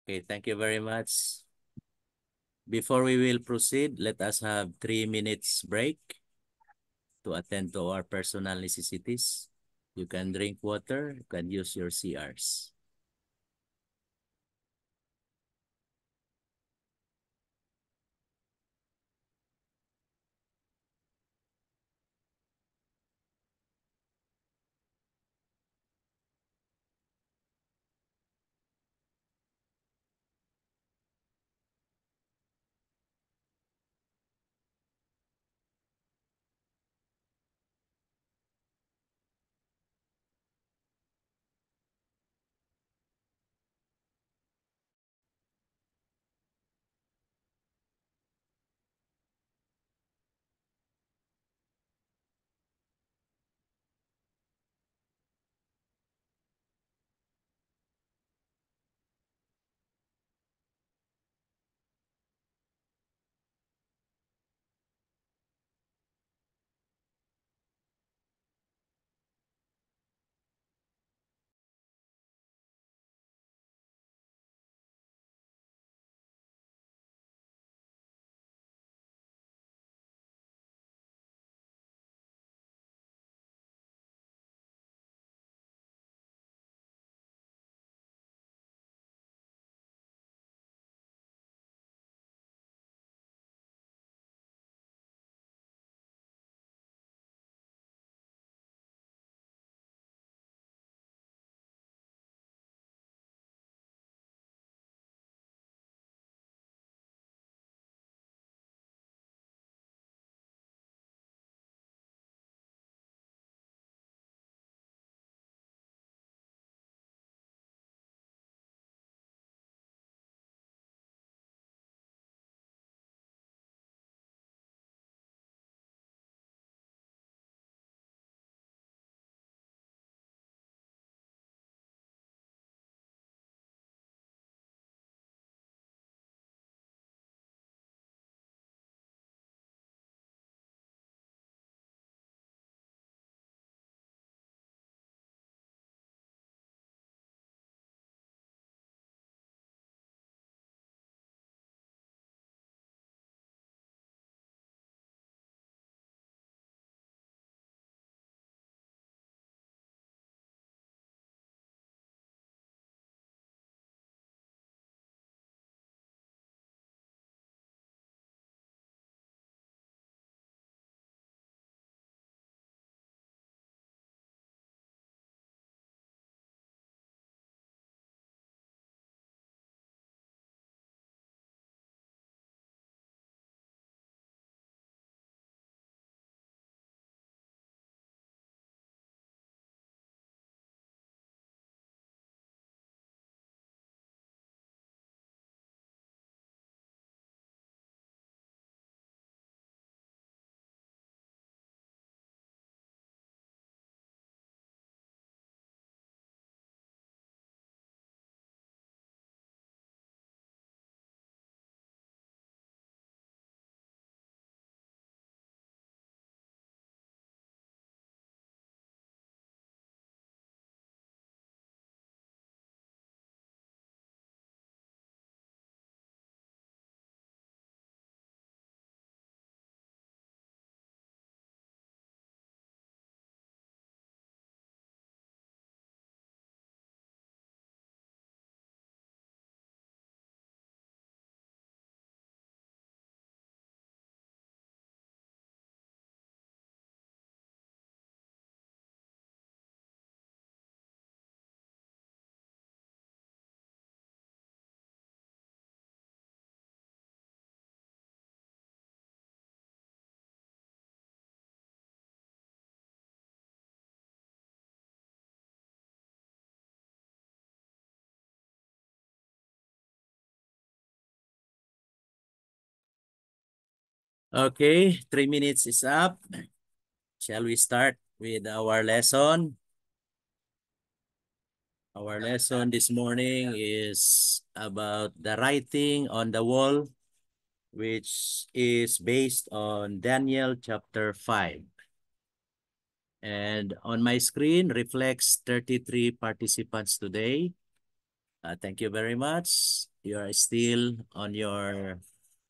Okay, thank you very much. Before we will proceed, let us have 3 minutes break to attend to our personal necessities. You can drink water, you can use your CRs. Okay, 3 minutes is up. Shall we start with our lesson? Our lesson this morning is about the writing on the wall, which is based on Daniel chapter 5. And on my screen reflects 33 participants today. Thank you very much. you are still on your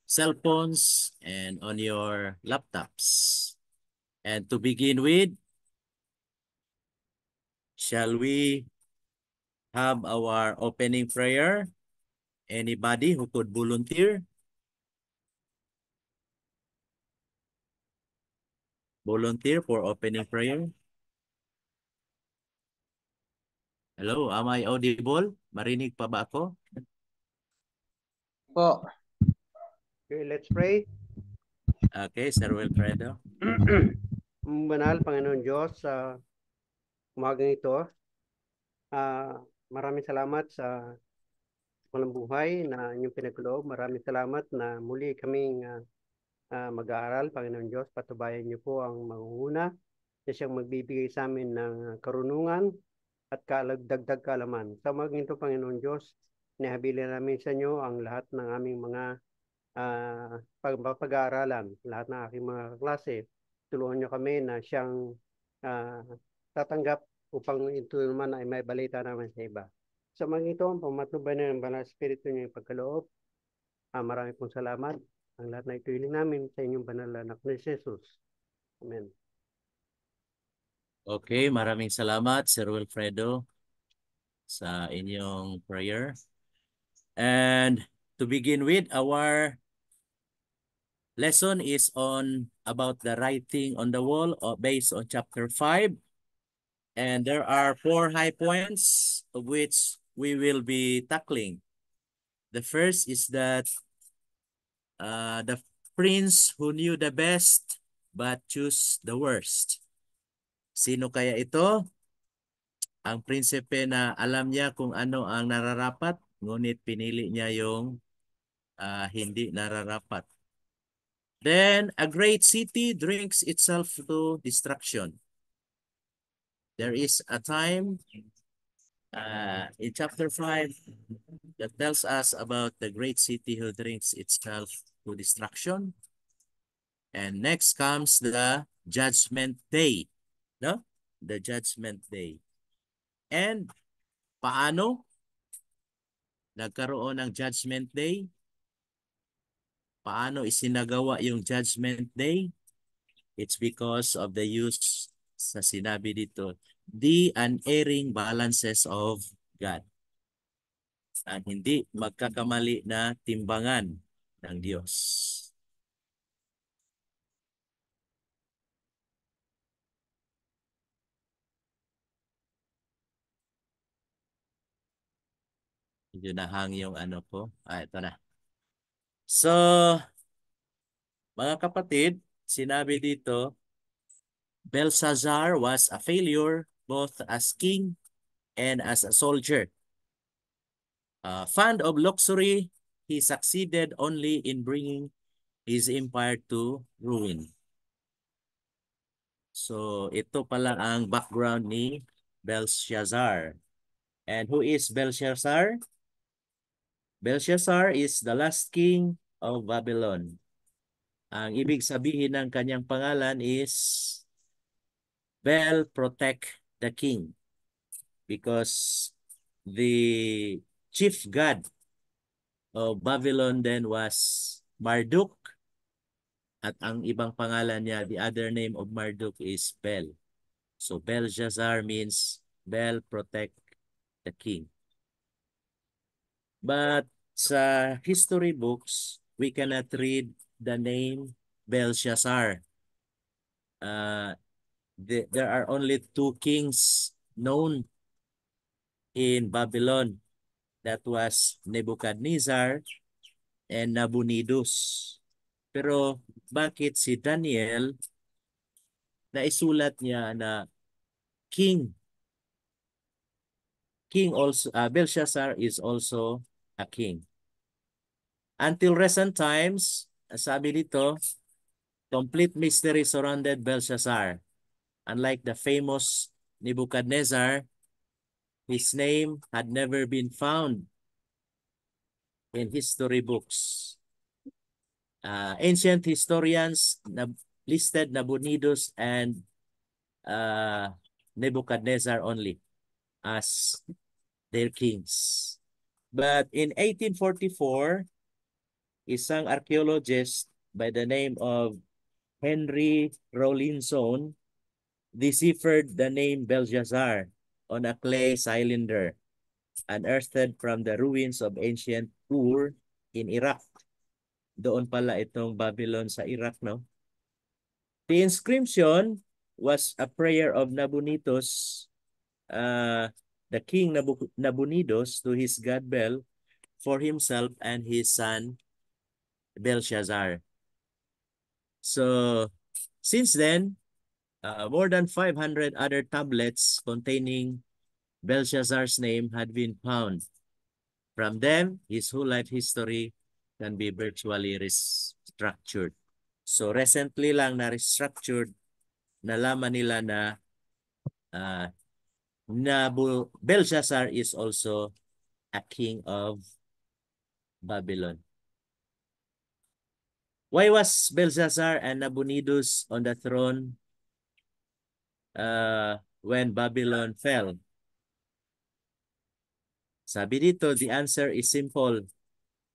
cell phones and on your laptops. And to begin with, shall we have our opening prayer? Anybody who could volunteer? Volunteer for opening prayer? Hello, am I audible? Marinig pa ba ako? Po. Okay, let's pray. Okay, Sir Wilfredo. Banal, Panginoon Diyos, sa umagang ito, maraming salamat sa walang buhay na inyong pinagkaloob. Maraming salamat na muli kaming mag-aaral, Panginoon Diyos. Patubayan niyo po ang mangunguna na siyang magbibigay sa amin ng karunungan at dagdag kaalaman. Sa umagang ito, Panginoon Diyos, inihabilin namin sa inyo ang lahat ng aming mga pag-aaralan, lahat ng aking mga klase. Tulungan niyo kami na siyang tatanggap upang ito naman ay may balita naman sa iba. Sa mga ito, ang pamatnubay na ng Banal Espiritu niyo yung pagkaloob. Marami pong salamat. Ang lahat na ituiling namin sa inyong banal na anak ni Jesus. Amen. Okay, maraming salamat, Sir Wilfredo, sa inyong prayer. And to begin with, our lesson is on about the writing on the wall based on chapter 5. And there are 4 high points of which we will be tackling. The first is that the prince who knew the best but chose the worst. Sino kaya ito? Ang prinsipe na alam niya kung ano ang nararapat, ngunit pinili niya yung hindi nararapat. Then, a great city drinks itself to destruction. There is a time in chapter 5 that tells us about the great city who drinks itself to destruction. And next comes the judgment day. No? The judgment day. And paano nagkaroon ng judgment day? Paano isinagawa yung judgment day? It's because of the use sa sinabi dito, the unerring balances of God. Ang hindi magkakamali na timbangan ng Diyos. Medyo nahang yung ano ko. Ito na. So, mga kapatid, sinabi dito, Belshazzar was a failure both as king and as a soldier. Fond of luxury, he succeeded only in bringing his empire to ruin. So, ito pala ang background ni Belshazzar. And who is Belshazzar? Belshazzar is the last king of Babylon. Ang ibig sabihin ng kanyang pangalan is Bel protect the king, because the chief god of Babylon then was Marduk, at ang ibang pangalan niya, the other name of Marduk is Bel. So Belshazzar means Bel protect the king. But sa history books, we cannot read the name Belshazzar. There are only 2 kings known in Babylon. That was Nebuchadnezzar and Nabonidus. Pero bakit si Daniel naisulat niya na king? King also, Belshazzar is also a king. Until recent times, sabi dito, complete mystery surrounded Belshazzar. Unlike the famous Nebuchadnezzar, his name had never been found in history books. Ancient historians listed Nabonidus and Nebuchadnezzar only as their kings. But in 1844, isang archaeologist by the name of Henry Rawlinson deciphered the name Belshazzar on a clay cylinder unearthed from the ruins of ancient Ur in Iraq. Doon pala itong Babylon sa Iraq, no? The inscription was a prayer of Nabonidus, the king Nabonidus, to his god Bel for himself and his son Belshazzar. So since then, more than 500 other tablets containing Belshazzar's name had been found. From them, his whole life history can be virtually restructured. So recently lang na-restructured, nalaman nila na uh, Belshazzar is also a king of Babylon. Why was Belshazzar and Nabonidus on the throne when Babylon fell? Sabi dito, the answer is simple.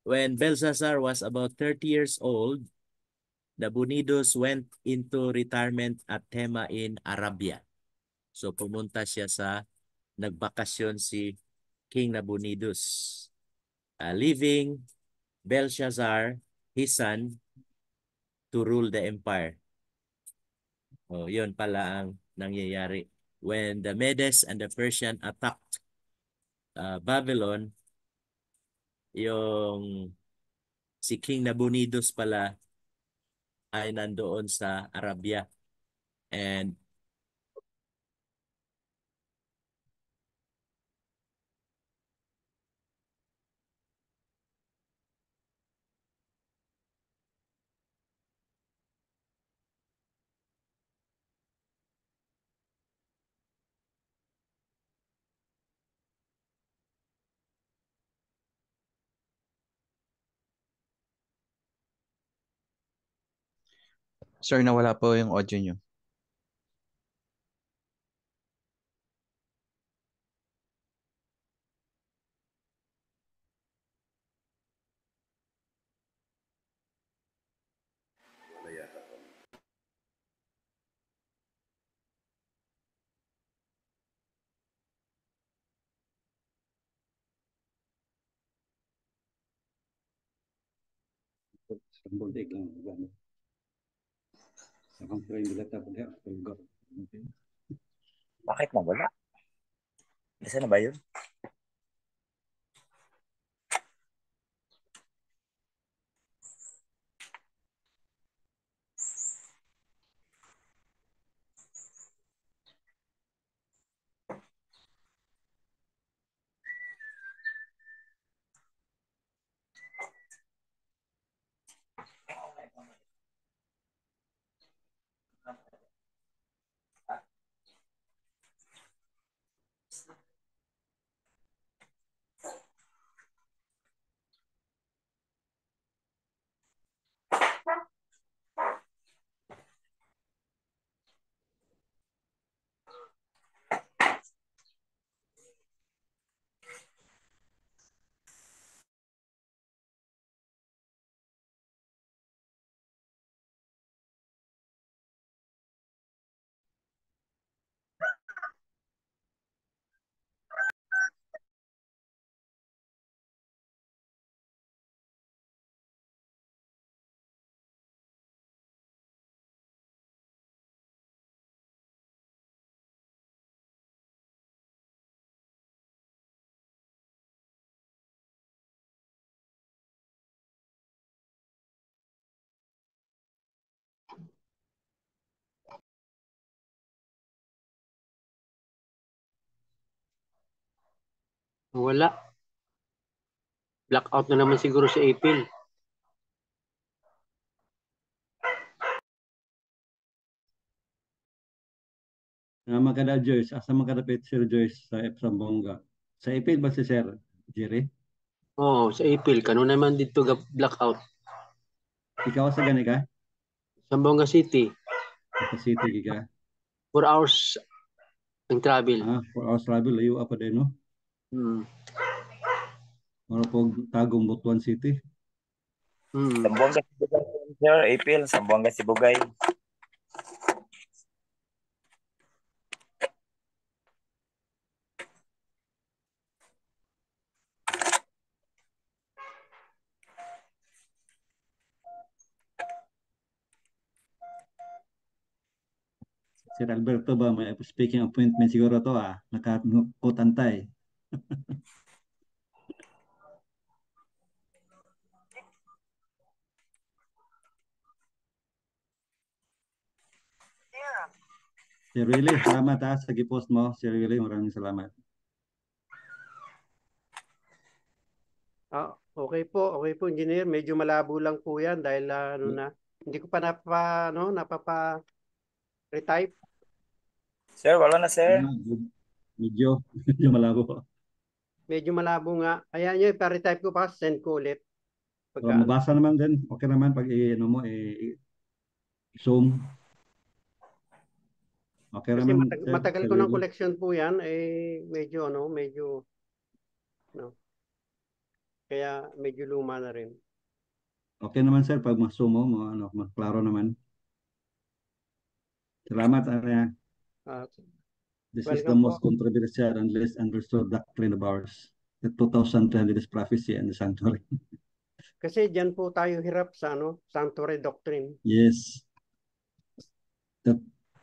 When Belshazzar was about 30 years old, Nabonidus went into retirement at Tema in Arabia. So pumunta siya nagbakasyon si King Nabonidus, leaving Belshazzar, his son, to rule the empire. Oh, yun pala ang nangyayari. When the Medes and the Persian attacked Babylon, yung si King Nabonidus pala ay nandoon sa Arabia. And Sir, nawala po yung audio nyo. Bakit nawala? Nasaan na ba yun? Wala. Blackout na naman siguro si April. Maganda Joyce, asa magkadapit Sir Joyce sa Sambonga. Sa April ba si Sir Jerry? Oo, sa April. Kano naman dito blackout. Ikaw sa gani ka? Sambonga City. Sa City ka? 4 hours ang travel. 4 hours travel, layo pa din, no? Para po tagong Butuan City. Sambuanga Sibugay, sir. April, Sambuanga Sibugay. Sir Alberto ba, may speaking appointment siguro to nakakutantay. Sir Willie, salamat sa gipost mo. Sir Willie, maraming salamat. Okay po, engineer. Medyo malabo lang po yan dahil hindi ko pa napapa-retype. Sir, wala na, sir. Medyo malabo. Medyo malabo nga. Ayan nyo, pa-retype ko pa, send ko ulit. Mabasa naman din. Okay naman pag zoom. Okay Kasi naman, matagal Sir ko ng Willie. collection po yan, kaya medyo luma na rin. Okay naman, sir, pag ma-zoom mo, klaro naman. Salamat, Arya. This is the Welcome most controversial and least understood doctrine of ours. The 2300 prophecy and the sanctuary. Kasi diyan po tayo hirap sa sanctuary doctrine. Yes.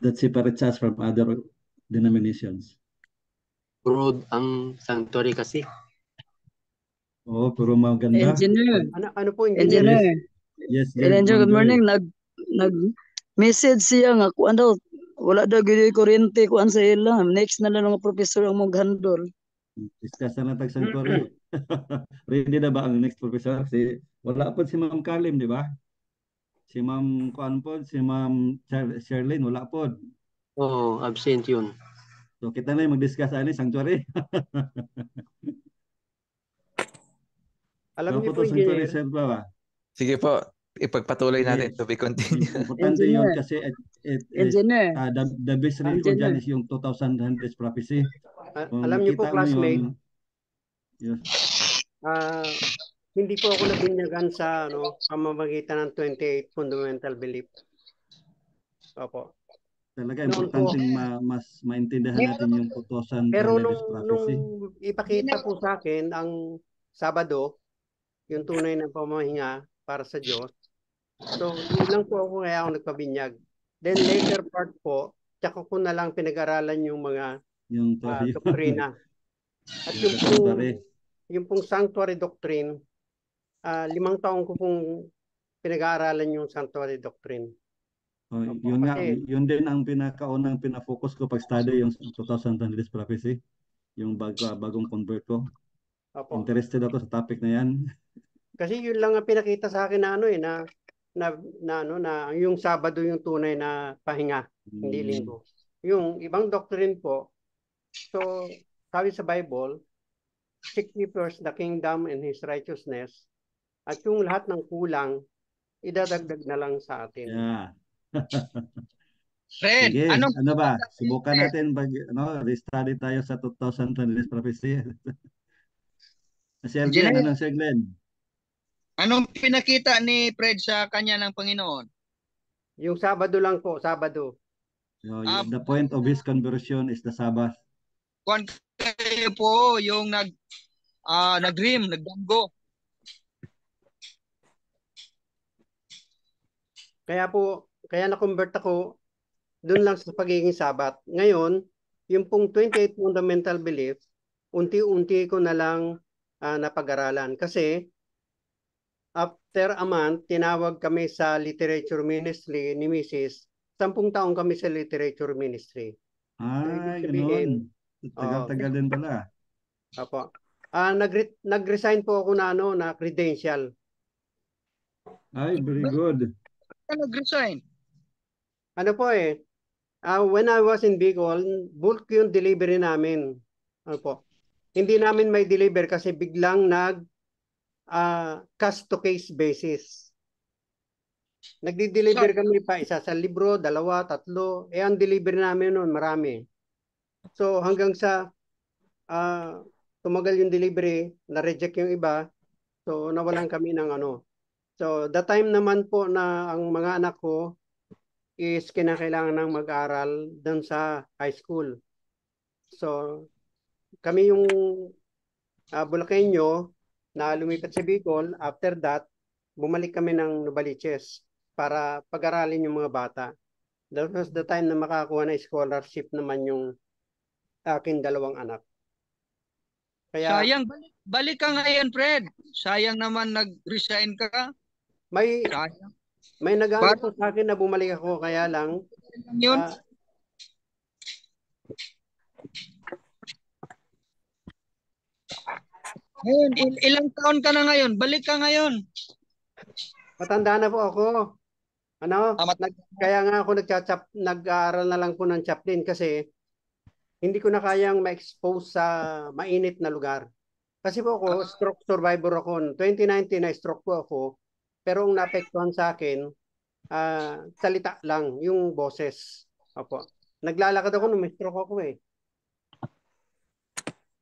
That separates us from other denominations. Broad ang sanctuary kasi. Oh, pero maganda. Engineer. Ano po, engineer? Yes, Engineer, good morning. Nag-message siya nga kuan daw wala daw gyud kuryente kuan sa ila. Next na lang ang professor ang mag-handle. Discuss na tag sanctuary. Ready na ba ang next professor? Wala po si Ma'am Kalim, di ba? Si Ma'am kuan po, si Ma'am Sherlyn, wala po. Oo, absent yun. So kita na yung mag-discuss ani sanctuary. Alam niyo po, po, engineer. sir ba? Sige po, ipagpatuloy natin to be continued. Importante yun kasi Engineer. the best record dyan is yung 2100 prophecy. Alam niyo po, classmate, hindi po ako nabinyagan sa pamamagitan ng 28 fundamental belief. Opo. Talaga, importante mas maintindihan natin yung 2100 Pero prophecy. nung ipakita po sa akin ang Sabado, yung tunay na pamahinga para sa Diyos. So, yun lang po ako kaya ako nagpabinyag. Then later part po, tsaka ko na lang pinag-aralan yung mga doktrina. At yung pong sanctuary doctrine, 5 taon ko pong pinag-aaralan yung sanctuary doctrine. Yun nga, yun din ang pinakaunang pinafocus ko pag-study yung 2100 prophecy, yung bagong convert ko. Opo. Interested ako sa topic na yan. Kasi yun lang ang pinakita sa akin na yung Sabado yung tunay na pahinga, hindi linggo. Yung ibang doctrine po, so sabi sa Bible, seek ye first the kingdom and His righteousness, at yung lahat ng kulang, idadagdag na lang sa atin. Yeah. Fred, sige, ano ba? Subukan natin re-study tayo sa 2000 prophecy. Sir Glenn, Sir Glenn? Anong pinakita ni Fred sa kanya ng Panginoon? Yung Sabado lang po, Sabado. The point of his conversion is the Sabbath. Kung kayo po yung nag-dream, nagdanggo. Kaya na-convert ako doon lang sa pagiging Sabat. Ngayon, yung pong 28 fundamental belief, unti-unti ko na lang napag-aralan. Kasi after a month, tinawag kami sa literature ministry ni Mrs. 10 taon kami sa literature ministry. Ganoon. Tagal-tagal din pala. Apo. Nag-resign po ako na credential. Ay, very good. Nag-resign? Ano po when I was in Bicol, bulk yung delivery namin. Ano po? Hindi namin may deliver kasi biglang case to case basis. Nagdi-deliver kami pa isa sa libro, 2, 3. Ang delivery namin noon marami. So hanggang sa tumagal yung delivery, na-reject yung iba, so nawalan kami ng ano. So the time naman po na ang mga anak ko is kinakailangan ng mag-aral doon sa high school. So kami yung Bulakenyo na lumipat sa Bicol, after that, bumalik kami ng Novaliches para pag-aralin yung mga bata. That was the time na makakuha na scholarship naman yung aking dalawang anak. Kaya Sayang, balik ka ngayon, Fred. Sayang naman nag-resign ka. may Sayang. may nag-ano po sa akin na bumalik ako, kaya lang Yun. Ngayon, ilang taon ka na ngayon? Balik ka ngayon. matanda na po ako. Ano? Amat. Kaya nga ako nag-aaral na lang po ng chaplain kasi hindi ko na kayang ma-expose sa mainit na lugar. Kasi po ako, stroke survivor ako. 2019 na stroke po ako. Pero ang naapektuhan sa akin, salita lang, yung boses. Opo. Naglalakad ako nung may stroke ako eh.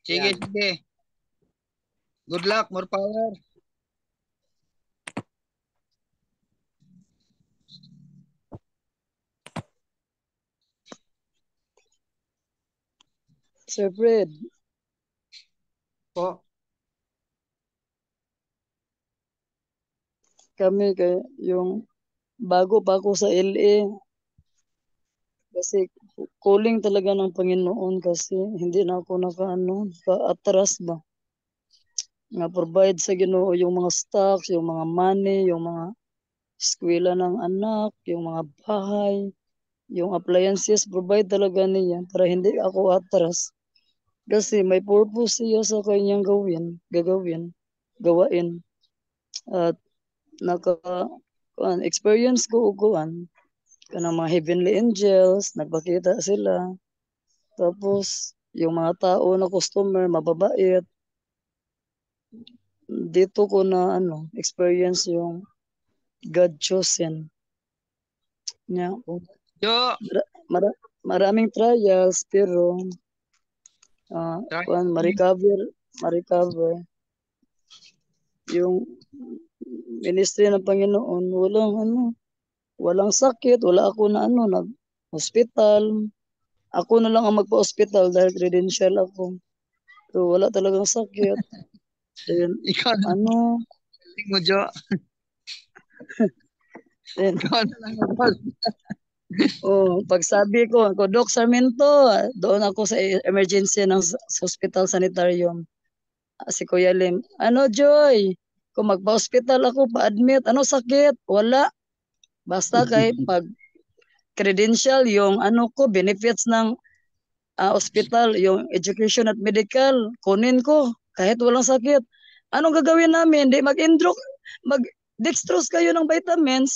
Sige, Yan. sige. Good luck, more power. Sir Fred, Po. kami yung bago pa ako sa LA kasi calling talaga ng Panginoon kasi hindi na ako ka-atras ba. Nga provide sa Ginoo yung mga stocks, yung mga money, yung mga eskwela ng anak, yung mga bahay, yung appliances, provide talaga niya para hindi ako atras. Kasi may purpose siya sa kanyang gawain. At experience ko uguan kanang mga heavenly angels, nagpakita sila. Tapos yung mga tao na customer mababait. Dito ko na experience yung God chosen. Nya, Jo, maraming trials pero ma-recover yung ministry ng Panginoon, walang sakit, wala ako na nag-hospital. Ako na lang ang magpa-hospital dahil credential ako. So wala talagang sakit. Then, ikaw na lang mo, Jo. then, Ikaw na lang. pagsabi ko, Doc Sarmiento, doon ako sa emergency ng hospital sanitarium. Si Kuya Lim, Joy, kung magpa-hospital ako, pa-admit, sakit? Wala. Basta kay pag credential, yung benefits ng hospital, yung education at medical, kunin ko, kahit walang sakit. Anong gagawin namin? Di mag-dextrose kayo ng vitamins.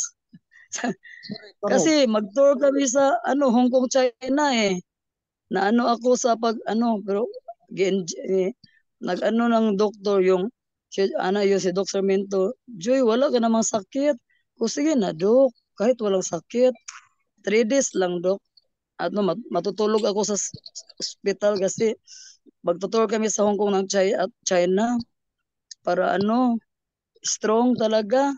Kasi mag-tour kami sa Hong Kong, China eh. Na ako sa pero ng doktor yung si Dr. Sarmiento, Joy, wala ka namang sakit. O sige na, Dok, kahit walang sakit. 3 days lang, Dok. At matutulog ako sa hospital kasi magtutour kami sa Hong Kong ng China para strong talaga.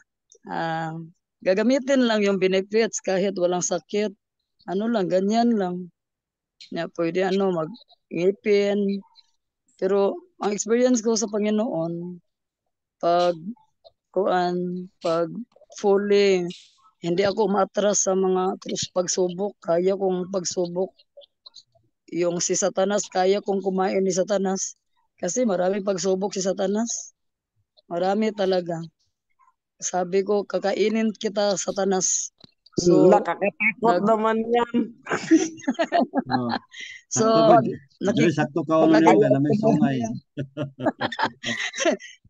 Gagamitin lang yung benefits kahit walang sakit. Ganyan lang. Pwede mag-ngipin. Pero ang experience ko sa Panginoon, pag fully, hindi ako umatras sa mga pagsubok. Kaya kong pagsubok. Yung si Satanas, kaya kong kumain ni Satanas. Kasi maraming pagsubok si Satanas. Marami talaga. Sabi ko, kakainin kita, Satanas. So, nakakatakot naman yan. So, sakto ka ulo nila na may sungay.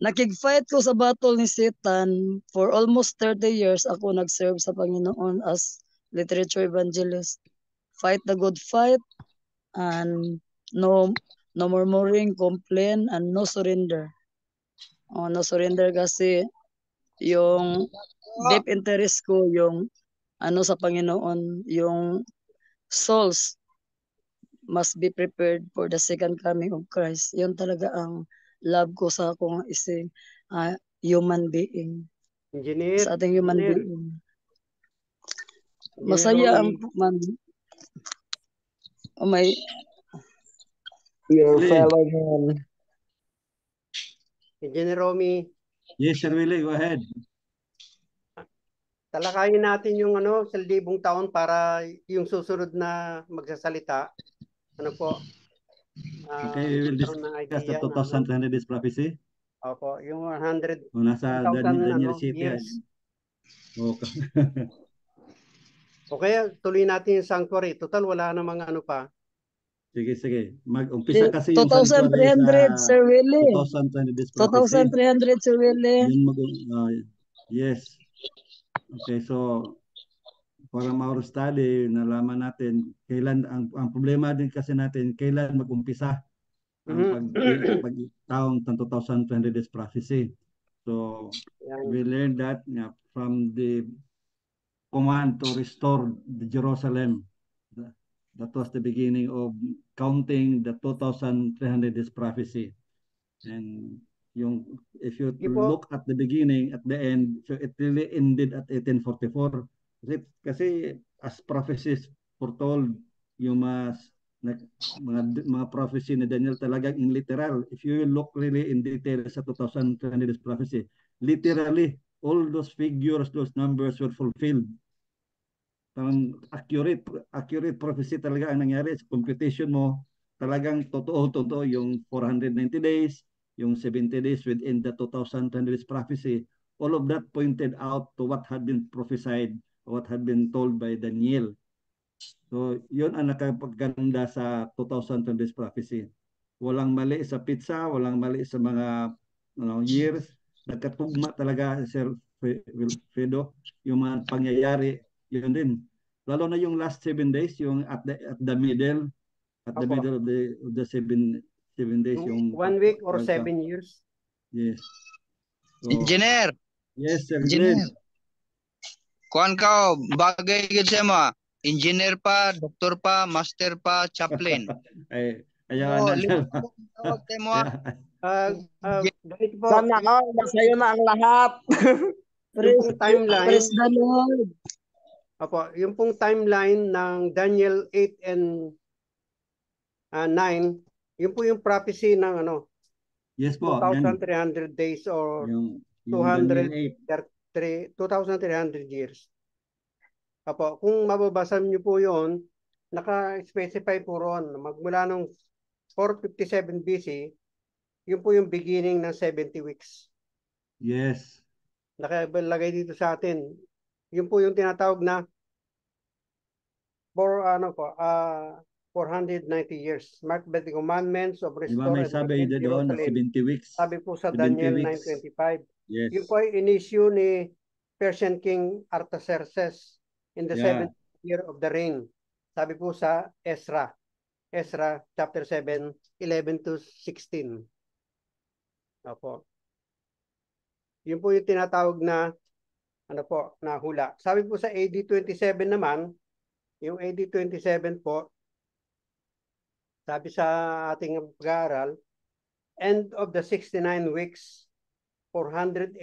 nakig-fight ko sa battle ni Satan for almost 30 years. Ako nag-serve sa Panginoon as literature evangelist. Fight the good fight and no murmuring, complain, and no surrender. No surrender kasi yung deep interest ko yung sa Panginoon, yung souls. must be prepared for the second coming of Christ. Yun talaga ang love ko sa akong isang human being, Engineer, sa ating human Engineer, being. Engineer Masaya ang Romy, may Your Willie. fellow man. Engineer Romy, Yes, Sir Willie, go ahead. talakayin natin yung sa 1,000 taon para yung susunod na magsasalita. Ano po? Okay, we will Magkaroon ng discuss the idea na 2,300 days prophecy. opo, yung 100,000 O nasa Daniel City. years. Okay. O kaya tuloy natin yung sanctuary. Total, wala namang pa. Sige, sige. Mag-umpisa kasi yung 2,300, Sir Willie. 2,300 days prophecy. 2,300, Sir Willie. Yes. Okay, so para ma-our study, nalaman natin kailan ang problema din kasi natin kailan mag-umpisa ang pagtaong ng 2,300 days prophecy. So we learned that from the command to restore the Jerusalem. That was the beginning of counting the 2,300 days prophecy. And if you look at the beginning, at the end, so it really ended at 1844. Kasi as prophecies foretold, yung mga prophecy ni Daniel talagang in literal. If you look really in detail sa 2,300 prophecy, literally, all those figures, those numbers were fulfilled. Accurate prophecy talaga ang nangyari sa computation mo. Talagang totoo yung 490 days, yung 70 days within the 2,300 prophecy. All of that pointed out to what had been prophesied, what had been told by Daniel. So, yun ang nakapaganda sa 2,300 prophecy. Walang mali sa pizza, walang mali sa mga years. Nagkatugma talaga, Sir Wilfredo, yung mga pangyayari, yun din. Lalo na yung last 7 days, yung at the middle of the 7 days, yung 1 week or 7 years. Yes. So, Engineer. Yes, Sir Engineer. Glenn. Kuan ka, bagay gid sa mo. Engineer pa, doktor pa, master pa, chaplain. Ayaw na. Ganito po. Sana sa'yo na ang lahat. Yung timeline. Praise the Lord. Opo, yung pong timeline ng Daniel 8 and 9, yun po yung prophecy ng Yes po. 2,300 days or yung 2,300 years. Opo, kung mababasa niyo po yon, naka-specify po ron, magmula nung 457 BC, yun po yung beginning ng 70 weeks. Yes. Nakalagay dito sa atin. Yun po yung tinatawag na 490 years. Marked by the commandments of restore May sabi doon na 70 weeks. Sabi po sa Daniel 9:25. Yes. Yun po ay in-issue ni Persian King Artaxerxes in the 7th year of the reign. Sabi po sa Ezra chapter 7, 11 to 16. Opo. Yun po yung tinatawag na na hula. Sabi po sa AD 27 naman, yung AD 27 po, sabi sa ating pag-aaral, end of the 69 weeks, 483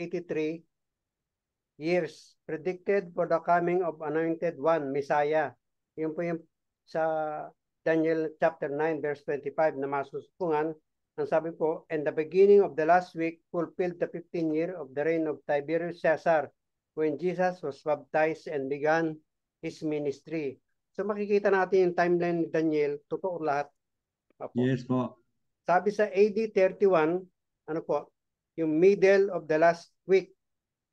years predicted for the coming of anointed one, Messiah. Yun po yung sa Daniel chapter 9 verse 25 na masusupungan. Ang sabi po, and the beginning of the last week fulfilled the 15th year of the reign of Tiberius Caesar, when Jesus was baptized and began his ministry. So makikita natin yung timeline ni Daniel, totoo lahat. Opo. Yes po. Sabi sa AD 31, yung middle of the last week.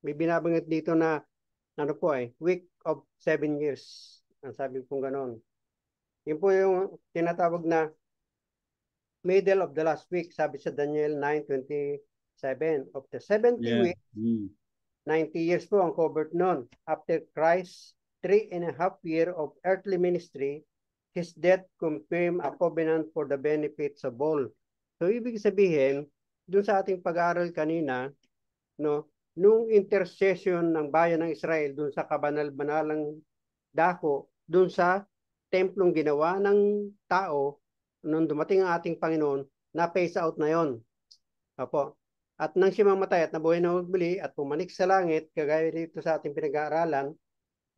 May binabanggit dito na week of 7 years. Ang sabi pong gano'n. Yun po yung tinatawag na middle of the last week, sabi sa Daniel 9:27. Of the 70 week, 90 years po ang covered nun. After Christ's 3.5 year of earthly ministry, his death confirmed a covenant for the benefits of all. So, ibig sabihin, dun sa ating pag-aaral kanina, nung intercession ng bayan ng Israel dun sa kabanal-banalang dako, dun sa templong ginawa ng tao, nung dumating ang ating Panginoon, na-phase out na yon. Opo. At nang siya mamatay at nabuhay na magbili at pumanik sa langit, kagaya dito sa ating pinag-aaralan,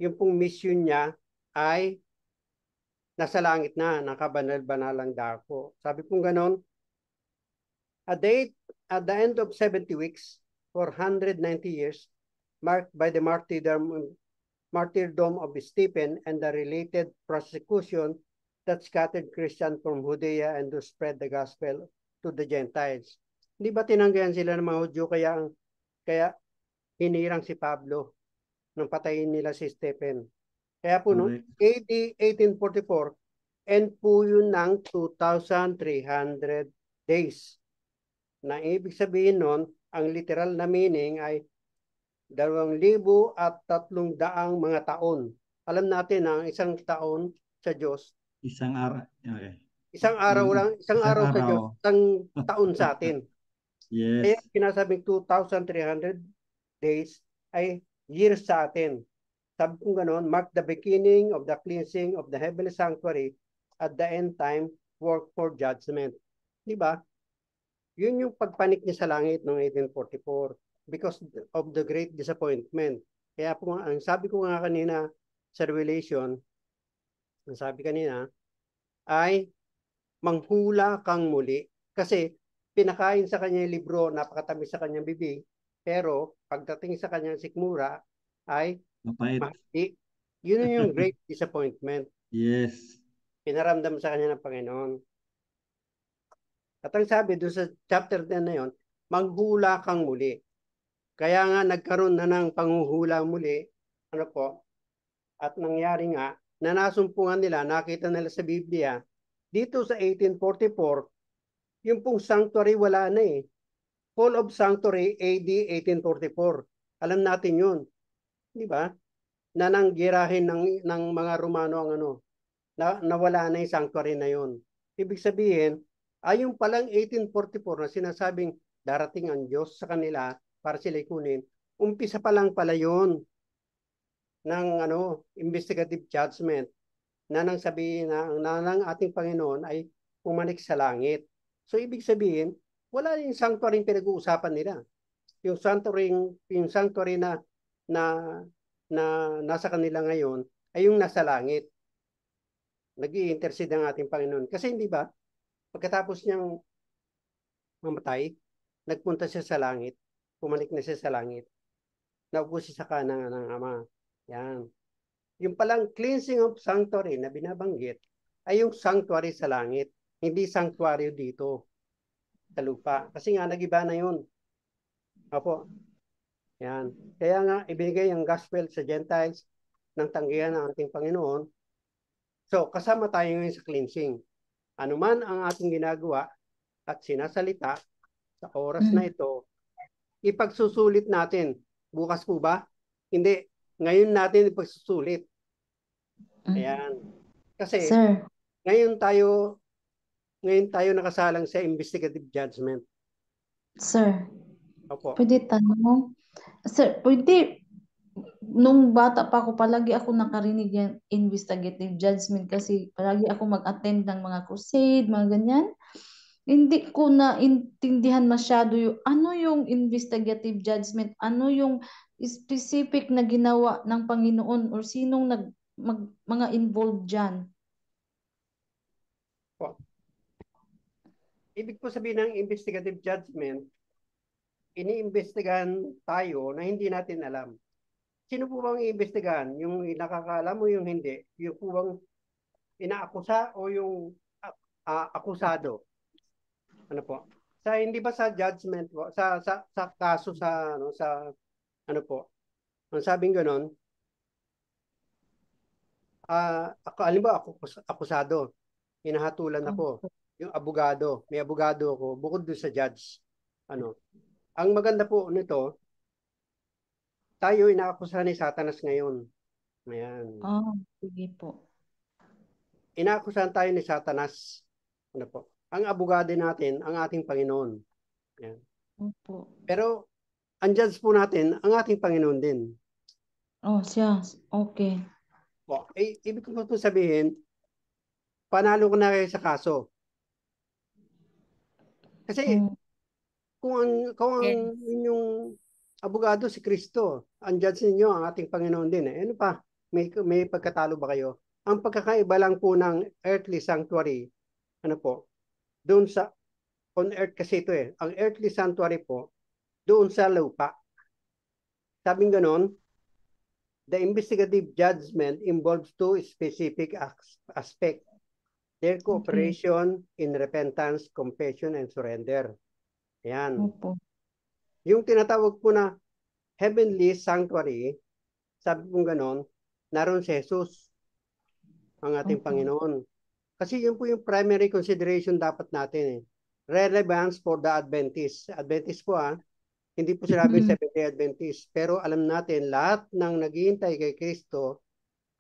yung pong mission niya ay nasa langit na, nakabanal-banalang dako. Sabi pong ganon, at the end of 70 weeks, 490 years, marked by the martyrdom of Stephen and the related persecution that scattered Christians from Judea and to spread the gospel to the Gentiles. Hindi ba tinanggihan sila ng mga Hudyo kaya hinirang si Pablo nang patayin nila si Stephen? Kaya po no, AD 1844, end po yun ng 2,300 days. Na ibig sabihin nun, ang literal na meaning ay 2,300 mga taon. Alam natin ang isang taon sa Diyos. Isang araw. Okay. Isang araw lang, isang araw sa Diyos, isang taon sa atin. Yes. Kaya pinasabing 2,300 days ay years sa atin. Sabi kong gano'n, mark the beginning of the cleansing of the heavenly sanctuary at the end time work for judgment. Di ba? Yun yung pagpanik niya sa langit noong 1844 because of the great disappointment. Kaya po, ang sabi ko nga kanina sa Revelation, ang sabi kanina, ay manghula kang muli. Kasi pinakain sa kanya yung libro, napakatamis sa kanyang bibig, pero pagdating sa kanyang sikmura ay mahati. Yun yung great disappointment. Yes. Pinaramdam sa kanya ng Panginoon. At ang sabi doon sa chapter 10 na yun, manghula kang muli. Kaya nga nagkaroon na ng panghuhula muli, ano po, at nangyari nga, na nasumpungan nila, nakita nila sa Biblia, dito sa 1844, yung pong sanctuary wala na eh. Fall of Sanctuary AD 1844. Alam natin yun. Di ba? Na nanggirahin ng mga Romano ang ano, nawala na yung sanctuary na yun. Ibig sabihin, yung palang 1844 na sinasabing darating ang Diyos sa kanila para sila kunin, umpisa pa lang pala yun ng investigative judgment na nang sabihin na ng ating Panginoon ay pumanik sa langit. So ibig sabihin, wala yung sanctuary pinag-uusapan nila. Yung sanctuary na nasa kanila ngayon ay yung nasa langit. Nag-i-intercede ang ating Panginoon. Kasi hindi ba, pagkatapos niyang mamatay, nagpunta siya sa langit, pumanik na siya sa langit, naupo siya sa kanan ng Ama. Yan. Yung palang cleansing of sanctuary na binabanggit ay yung sanctuary sa langit, hindi sanctuary dito sa lupa. Kasi nga, nag-iba na yun. Opo. Yan. Kaya nga, ibinigay ang gospel sa Gentiles ng tanggihan ng ating Panginoon. So, kasama tayo ngayon sa cleansing. Ano man ang ating ginagawa at sinasalita sa oras na ito, ipagsusulit natin. Bukas po ba? Hindi. Ngayon natin ipagsusulit. Ayan. Kasi, Sir, ngayon tayo nakasalang sa investigative judgment. sir, Opo. pwede tanong? Sir, pwede, nung bata pa ako, palagi ako nakarinig yung investigative judgment kasi palagi ako mag-attend ng mga crusade, mga ganyan. Hindi ko naintindihan masyado yung ano yung investigative judgment, ano yung specific na ginawa ng Panginoon or sinong mga involved dyan. Ibig po sabihin ng investigative judgment, iniimbestigahan tayo na hindi natin alam. Sino po bang iimbestigahan? Yung nakakaalam o yung hindi? Yung po bang inaakusa o yung akusado? Ano po? Hindi ba sa judgment po, sa kaso sa ano po? Ang sabing ganoon, ako akusado. Hinahatulan ako. Yung abogado, may abogado ako bukod doon sa judge. Ang maganda po nito, tayo inaakusahan ni Satanas ngayon. Ayan. Sige po. Inaakusahan tayo ni Satanas. Ano po? Ang abogado natin, ang ating Panginoon. Ayan. Opo. Pero, ang judge po natin, ang ating Panginoon din. Siya. Okay. Ibig ko po sabihin, panalo ko na kayo sa kaso. Kasi Mm. kung ang inyong abogado si Kristo, ang judge ninyo ang ating Panginoon din. Ano pa? May pagkatalo ba kayo? Ang pagkakaiba lang po ng earthly sanctuary, ano po, doon sa, on earth kasi ito eh, ang earthly sanctuary po, doon sa lupa. Sabing ganon, the investigative judgment involves two specific aspects. Their cooperation in repentance, confession, and surrender. Ayan. Opo. Yung tinatawag po na heavenly sanctuary, sabi kong ganon, naroon si Jesus, ang ating Opo. Panginoon. Kasi yun po yung primary consideration dapat natin eh. Relevance for the Adventist. Adventist po hindi po sinabing Seventh-day Adventist. Pero alam natin, lahat ng naghihintay kay Kristo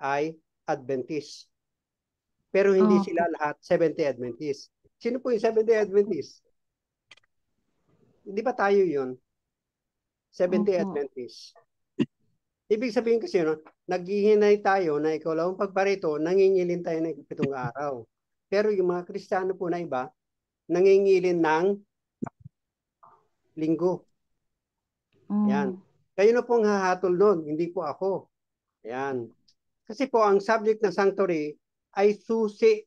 ay Adventist. Pero hindi sila lahat Seventh-day Adventist. Sino po yung Seventh-day Adventist? Hindi ba tayo yun? Seventh-day Adventist. Ibig sabihin kasi, naghihinay tayo na ikaw lang pagparito, nangingilin tayo ng 7 araw. Pero yung mga Kristiyano po na iba, nangingilin ng linggo. Yan. Kayo na pong hahatol doon, hindi po ako. Yan. Kasi po ang subject ng sanctuary ay susi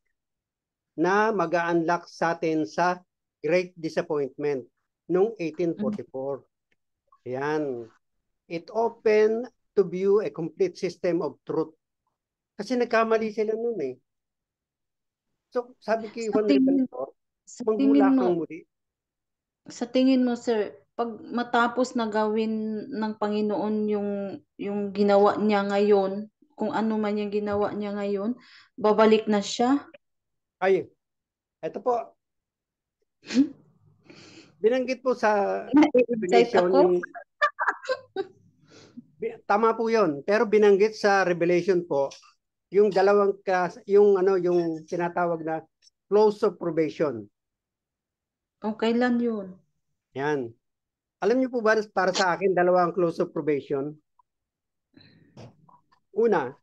na mag-a-unlock sa atin sa Great Disappointment noong 1844. Yan. It opened to view a complete system of truth. Kasi nagkamali sila noon eh. So, sabi kay Juan Revelador, maghula kang muli. Sa tingin mo, sir, pag matapos na gawin ng Panginoon yung ginawa niya ngayon, kung ano man yung ginawa niya ngayon, babalik na siya? Ay, eto po. Binanggit po sa Revelation yung tama po 'yon, pero binanggit sa Revelation po yung dalawang yung tinatawag na close of probation. Kailan 'yun? Yan. Alam niyo po ba para sa akin dalawang close of probation? Una,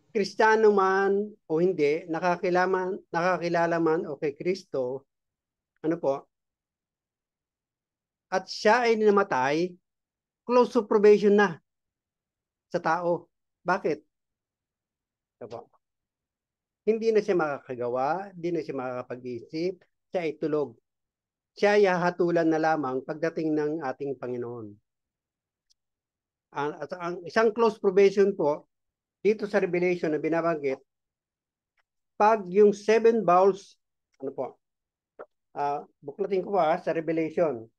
Kristiyano man o hindi, nakakilala man o kay Kristo, ano po? At siya ay namatay, close of probation na sa tao. Bakit? Diba? Hindi na siya makakagawa, hindi na siya makakapag-isip, siya ay tulog. Siya ay hahatulan na lamang pagdating ng ating Panginoon. Ang isang close probation po, dito sa Revelation na binabanggit, pag yung 7 bowls, ano po, buklatin ko sa Revelation.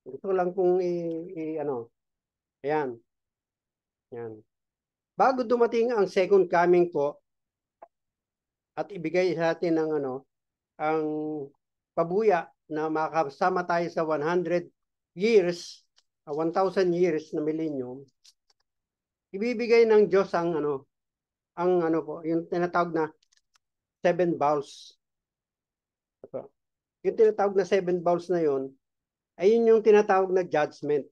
Gusto lang kung ayan. Yan. Bago dumating ang second coming po, at ibigay sa atin ng ang pabuya na makakasama tayo sa 100 years, 1,000 years na millennium, ibibigay ng Diyos ang po, yung tinatawag na 7 bowls. Yung tinatawag na 7 bowls na yon, ay yun yung tinatawag na judgment.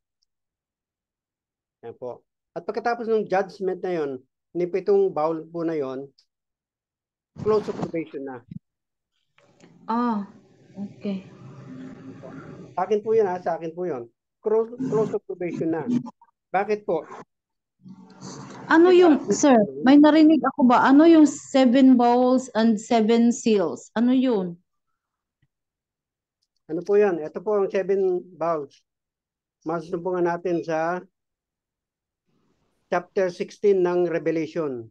Yan po. At pagkatapos ng judgment na yon, ni 7 bowl po na yon, close of probation na. Okay. Sa akin po yun sa akin po yun. Close of probation na. Bakit po? Ano yung, sir, may narinig ako ba? Ano yung 7 bowls and 7 seals? Ano yun? Ano po yan? Ito po ang 7 bowls. Masusumbungan natin sa chapter 16 ng Revelation.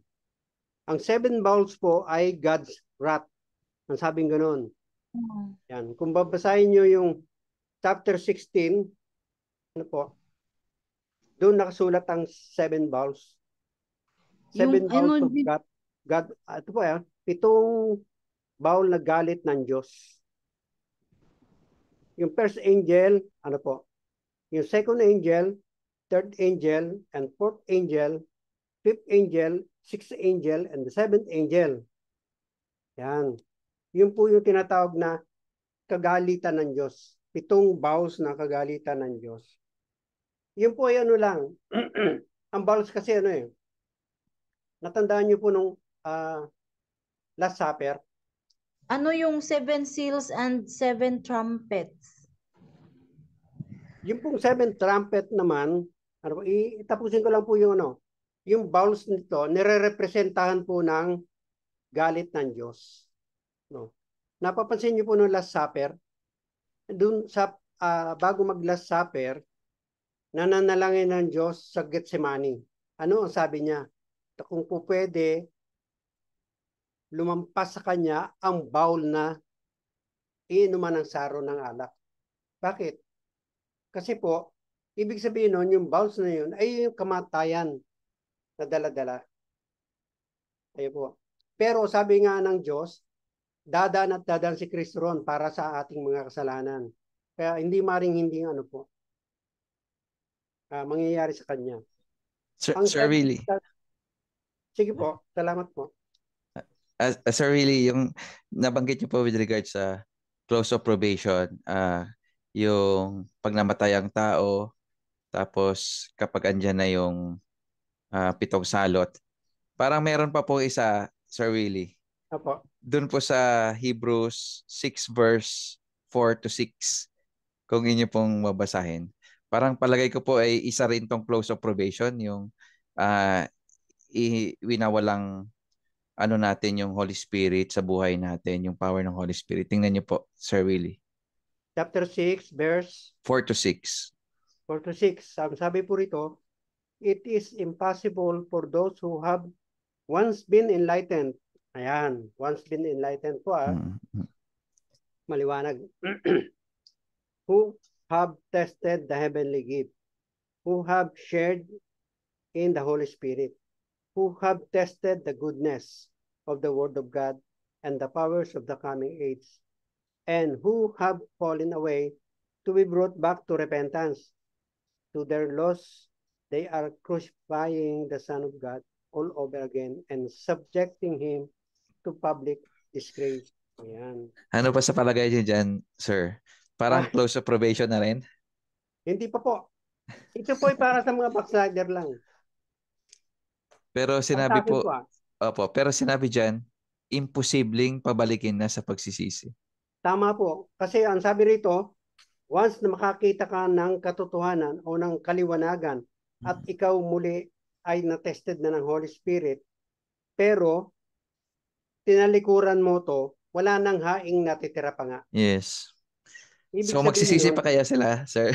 Ang 7 bowls po ay God's wrath. Ang sabing ganun. Yan. Kung babasahin nyo yung chapter 16, ano po, doon nakasulat ang 7 bowls. 7 bowls of God. Ito po 7 bowl na galit ng Diyos. Yung first angel, ano po, yung second angel, third angel, and fourth angel, fifth angel, sixth angel, and the seventh angel. Yan. Yun po yung tinatawag na kagalitan ng Diyos. 7 bowls na kagalitan ng Diyos. Yun po ay lang. Ang bowls kasi natandaan niyo po nung Last Supper, Ano yung 7 seals and 7 trumpets? Yung pong 7 trumpet naman, itapusin ko lang po yung yung bowls nito, nire-representahan po ng galit ng Diyos. No? Napapansin niyo po nung Last Supper, dun sa bago mag Last Supper, nananalangin ng Diyos sa Getsemani. Ano ang sabi niya? Kung po pwede, lumampas sa kanya ang bowl na iinuman ng saro ng alak. Bakit? Kasi po, ibig sabihin nun, yung bowls na yun ay yung kamatayan na dala-dala. Ayun po. Pero sabi nga ng Diyos, dadaan at dadaan si Kristo ron para sa ating mga kasalanan. Kaya hindi hindi mangyayari sa kanya. Sir Willie. Sige po, salamat po. Sir Willie, yung nabanggit niyo po with regards sa close of probation, yung pag namatay ang tao, tapos kapag andyan na yung 7 salot, parang meron pa po isa, Sir Willie. Apo. Doon po sa Hebrews 6 verse 4 to 6, kung inyo pong mabasahin. Parang palagay ko po ay isa rin tong close of probation, yung winawalang natin yung Holy Spirit sa buhay natin, yung power ng Holy Spirit. Tingnan niyo po, Sir Willie. Chapter 6, verse 4 to 6. 4 to 6. Sabi po rito, it is impossible for those who have once been enlightened. Ayan, once been enlightened po maliwanag. Who have tested the heavenly gift, who have shared in the Holy Spirit, who have tested the goodness of the Word of God and the powers of the coming age, and who have fallen away to be brought back to repentance. To their loss, they are crucifying the Son of God all over again and subjecting Him to public disgrace. Ayan. Ano pa sa palagay niyo dyan, sir? Parang close of probation na rin? Hindi pa po. Ito po ay para sa mga backslider lang. Pero sinabi po, opo, pero sinabi dyan, imposibleng pabalikin na sa pagsisisi. Tama po. Kasi ang sabi rito, once na makakita ka ng katotohanan o ng kaliwanagan at ikaw muli ay na-tested na ng Holy Spirit, pero tinalikuran mo to, wala nang haing natitira pa nga. Yes. Ibig so sabihin magsisisi nun, pa kaya sila, sir?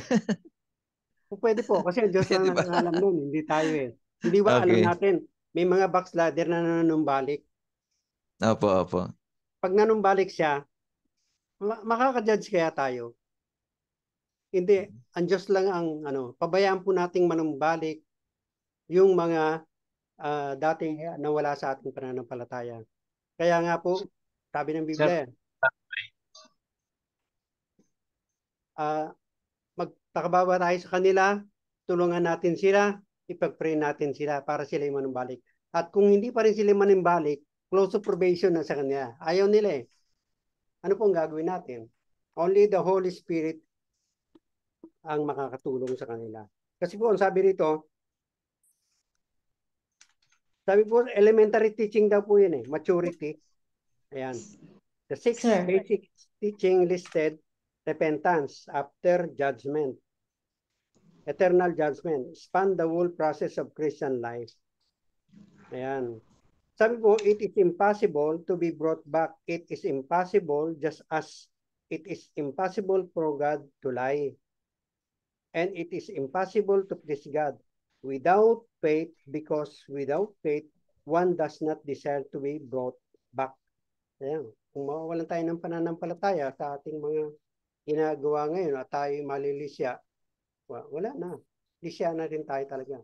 Pwede po, kasi ang Diyos lang alam nun, hindi tayo eh. Hindi ba alam natin, may mga backslider na nanumbalik. Opo, opo. Pag nanumbalik siya, makaka-judge kaya tayo? Hindi, ang Diyos lang ang pabayaan po nating manumbalik yung mga dating nawala sa ating pananampalataya. Kaya nga po, sabi ng Biblia, magtakababa tayo sa kanila, tulungan natin sila, ipag-pray natin sila para sila yung manumbalik. At kung hindi pa rin sila manumbalik, close of probation na sa kanila. Ayaw nila eh. Ano pong gagawin natin? Only the Holy Spirit ang makakatulong sa kanila. Kasi po, ang sabi rito, sabi po, elementary teaching daw po yun eh, maturity. Ayan. The 6 basic teaching listed, repentance after judgment, eternal judgment, span the whole process of Christian life. Ayan. Sabi po, it is impossible to be brought back. It is impossible just as it is impossible for God to lie. And it is impossible to please God without faith, because without faith, one does not desire to be brought back. Ayan. Kung mawawalan tayo ng pananampalataya sa ating mga ginagawa ngayon at tayo malilisya, wala na. Lisya na rin tayo talaga.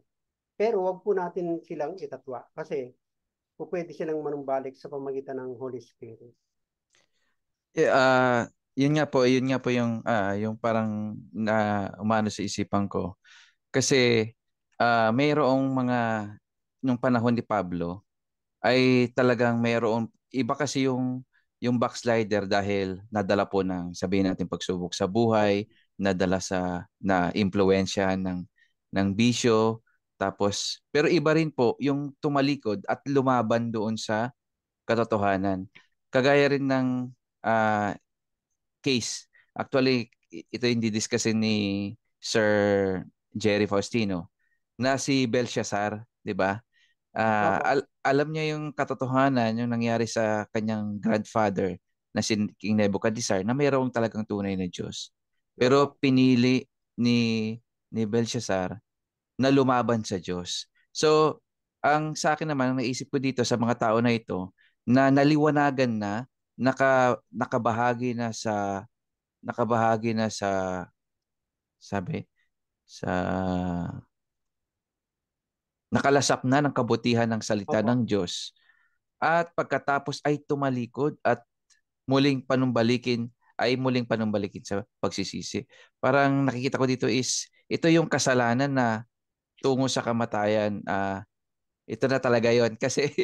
Pero wag po natin silang itatwa kasi pwede silang manumbalik sa pamagitan ng Holy Spirit. Yun nga po yung parang umano sa isipan ko. Kasi mayroong mga nung panahon ni Pablo ay talagang mayroong iba kasi yung backslider dahil nadala po ng sabihin natin pagsubok sa buhay, nadala na impluwensya ng bisyo, tapos pero iba rin po yung tumalikod at lumaban doon sa katotohanan. kagaya rin ng case. Actually, ito yung didiscusin ni Sir Jerry Faustino na si Belshazzar, di ba? Alam niya yung katotohanan, yung nangyari sa kanyang grandfather na si King Nebuchadnezzar na mayroong talagang tunay na Diyos. Pero pinili ni Belshazzar na lumaban sa Diyos. So, ang sa akin naman, ang naisip ko dito sa mga tao na ito, na naliwanagan na, nakabahagi na sabi, nakalasap na ng kabutihan ng salita ng Diyos. At pagkatapos ay tumalikod at muling panumbalikin sa pagsisisi. Parang nakikita ko dito is, ito yung kasalanan na tungo sa kamatayan. Ito na talaga yon kasi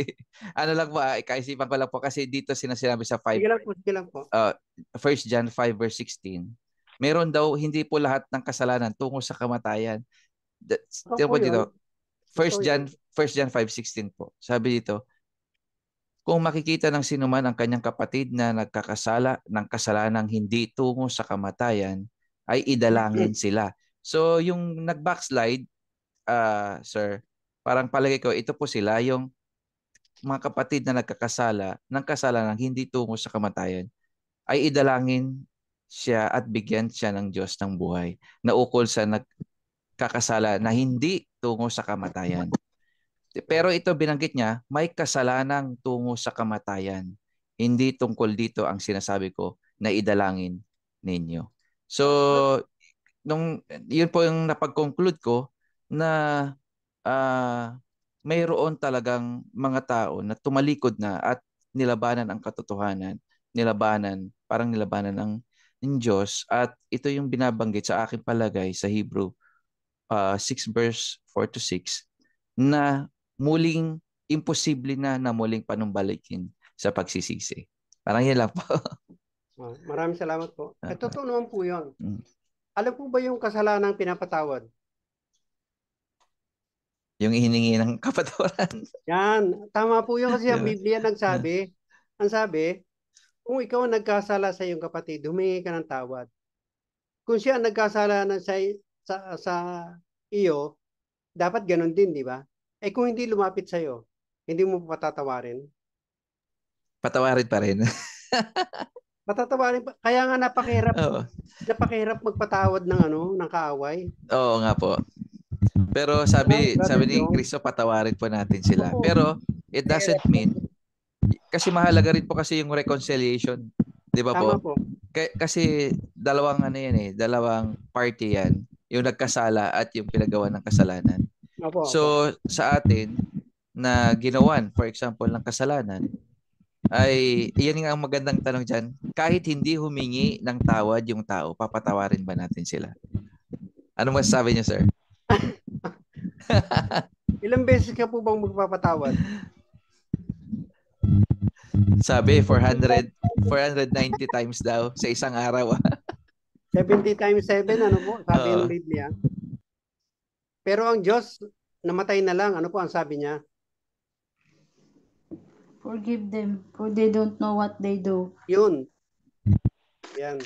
ano lang po, kaisipan ko lang po kasi dito sinasabi sa 5. Sige lang po. 1 John 5 verse 16. Meron daw hindi po lahat ng kasalanan tungo sa kamatayan. Po dito. 1 John 5:16 po. Sabi dito, kung makikita ng sinuman ang kanyang kapatid na nagkakasala ng kasalanang hindi tungo sa kamatayan, ay idalangin sila. So yung nag-backslide, sir, parang palagay ko, ito po sila, yung mga kapatid na nagkakasala ng kasalanang hindi tungo sa kamatayan, ay idalangin siya at bigyan siya ng Diyos ng buhay na ukol sa nagkakasala na hindi tungo sa kamatayan. Pero ito binanggit niya, may kasalanang tungo sa kamatayan. Hindi tungkol dito ang sinasabi ko na idalangin ninyo. So, yun po yung napag-conclude ko na mayroon talagang mga tao na tumalikod na at nilabanan ang katotohanan, parang nilabanan ng Diyos, at ito yung binabanggit sa aking palagay sa Hebrew 6 verse 4-6 na muling imposible na muling panumbalikin sa pagsisisi. Parang yan lang po. Maraming salamat po. Totoo naman po yun. Alam po ba yung kasalanang pinapatawad? Yung hiningi ng kapatawaran. Yan. Tama po yun kasi ang Biblia nagsabi, ang sabi, kung ikaw ang nagkasala sa iyong kapatid, humingi ka ng tawad. Kung siya ang nagkasala sa iyo, dapat ganun din, di ba? Kung hindi lumapit sa iyo, hindi mo patatawarin. Patawarin pa rin. Patatawarin pa. Kaya nga napakahirap magpatawad ng kaaway. Oo nga po. Pero sabi ni Cristo, patawarin po natin sila. Pero it doesn't mean, kasi mahalaga rin po kasi yung reconciliation, di ba po? Tama po. Kasi dalawang party yan, yung nagkasala at yung pinagawa ng kasalanan. So sa atin na ginawan, for example, ng kasalanan, ay iyan nga ang magandang tanong dyan, kahit hindi humingi ng tawad yung tao, papatawarin ba natin sila? Ano masasabi niyo, sir? Ilang beses ka po bang magpapatawad? Sabi 490 times daw sa isang araw. 70 times 7, ano po? Sabi ng Biblia. Pero ang Diyos, namatay na lang. Ano po ang sabi niya? Forgive them, for they don't know what they do. Yun. Yan.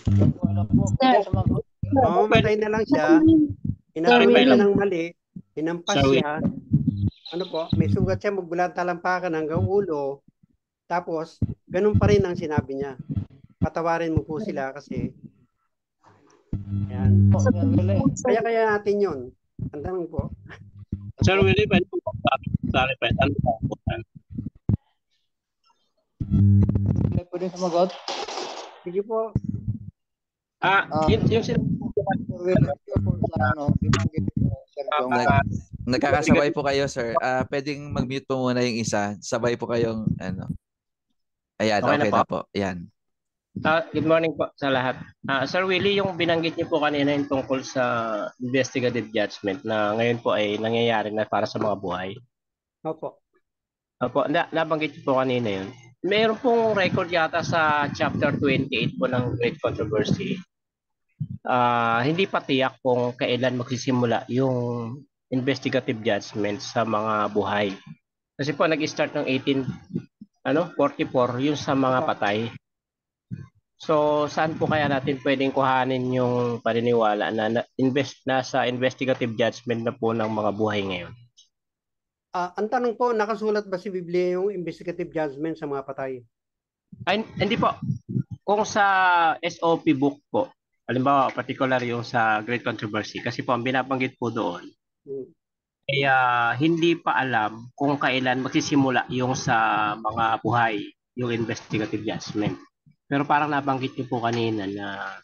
Mamamatay na lang siya. Hinatuloy na ng mali. Hinampas siya. Ano po? May sugat siya magbulat talampakan hanggang ulo. Tapos, ganun pa rin ang sinabi niya. Patawarin mo po sila kasi yan. Kaya natin yun. Ang tanong po. Sir Willie, pwede po clarify. Pwede sumagot? Sige po. Yung Nagkakasabay po kayo, sir. Pwedeng mag-mute po muna yung isa. Sabay po kayong Ayan, okay na po. Ayan. Good morning po sa lahat. Sir Willie, yung binanggit niyo po kanina yung tungkol sa investigative judgment na ngayon po ay nangyayari na para sa mga buhay. Opo. Opo, nabanggit niyo po kanina yun. Mayroon pong record yata sa chapter 28 po ng Great Controversy. Hindi pa tiyak kung kailan magsisimula yung investigative judgment sa mga buhay. Kasi po nag-start ng 44, yung sa mga Opo. patay. So, saan po kaya natin pwedeng kuhanin yung paniniwala na nasa investigative judgment na po ng mga buhay ngayon? Ang tanong po, nakasulat ba si Biblia yung investigative judgment sa mga patay? Ay, hindi po. Kung sa SOP book po, halimbawa, particular yung sa Great Controversy, kasi po ang binabanggit po doon, Hmm. kaya hindi pa alam kung kailan magsisimula yung sa mga buhay, yung investigative judgment. Pero parang nabanggit niyo po kanina na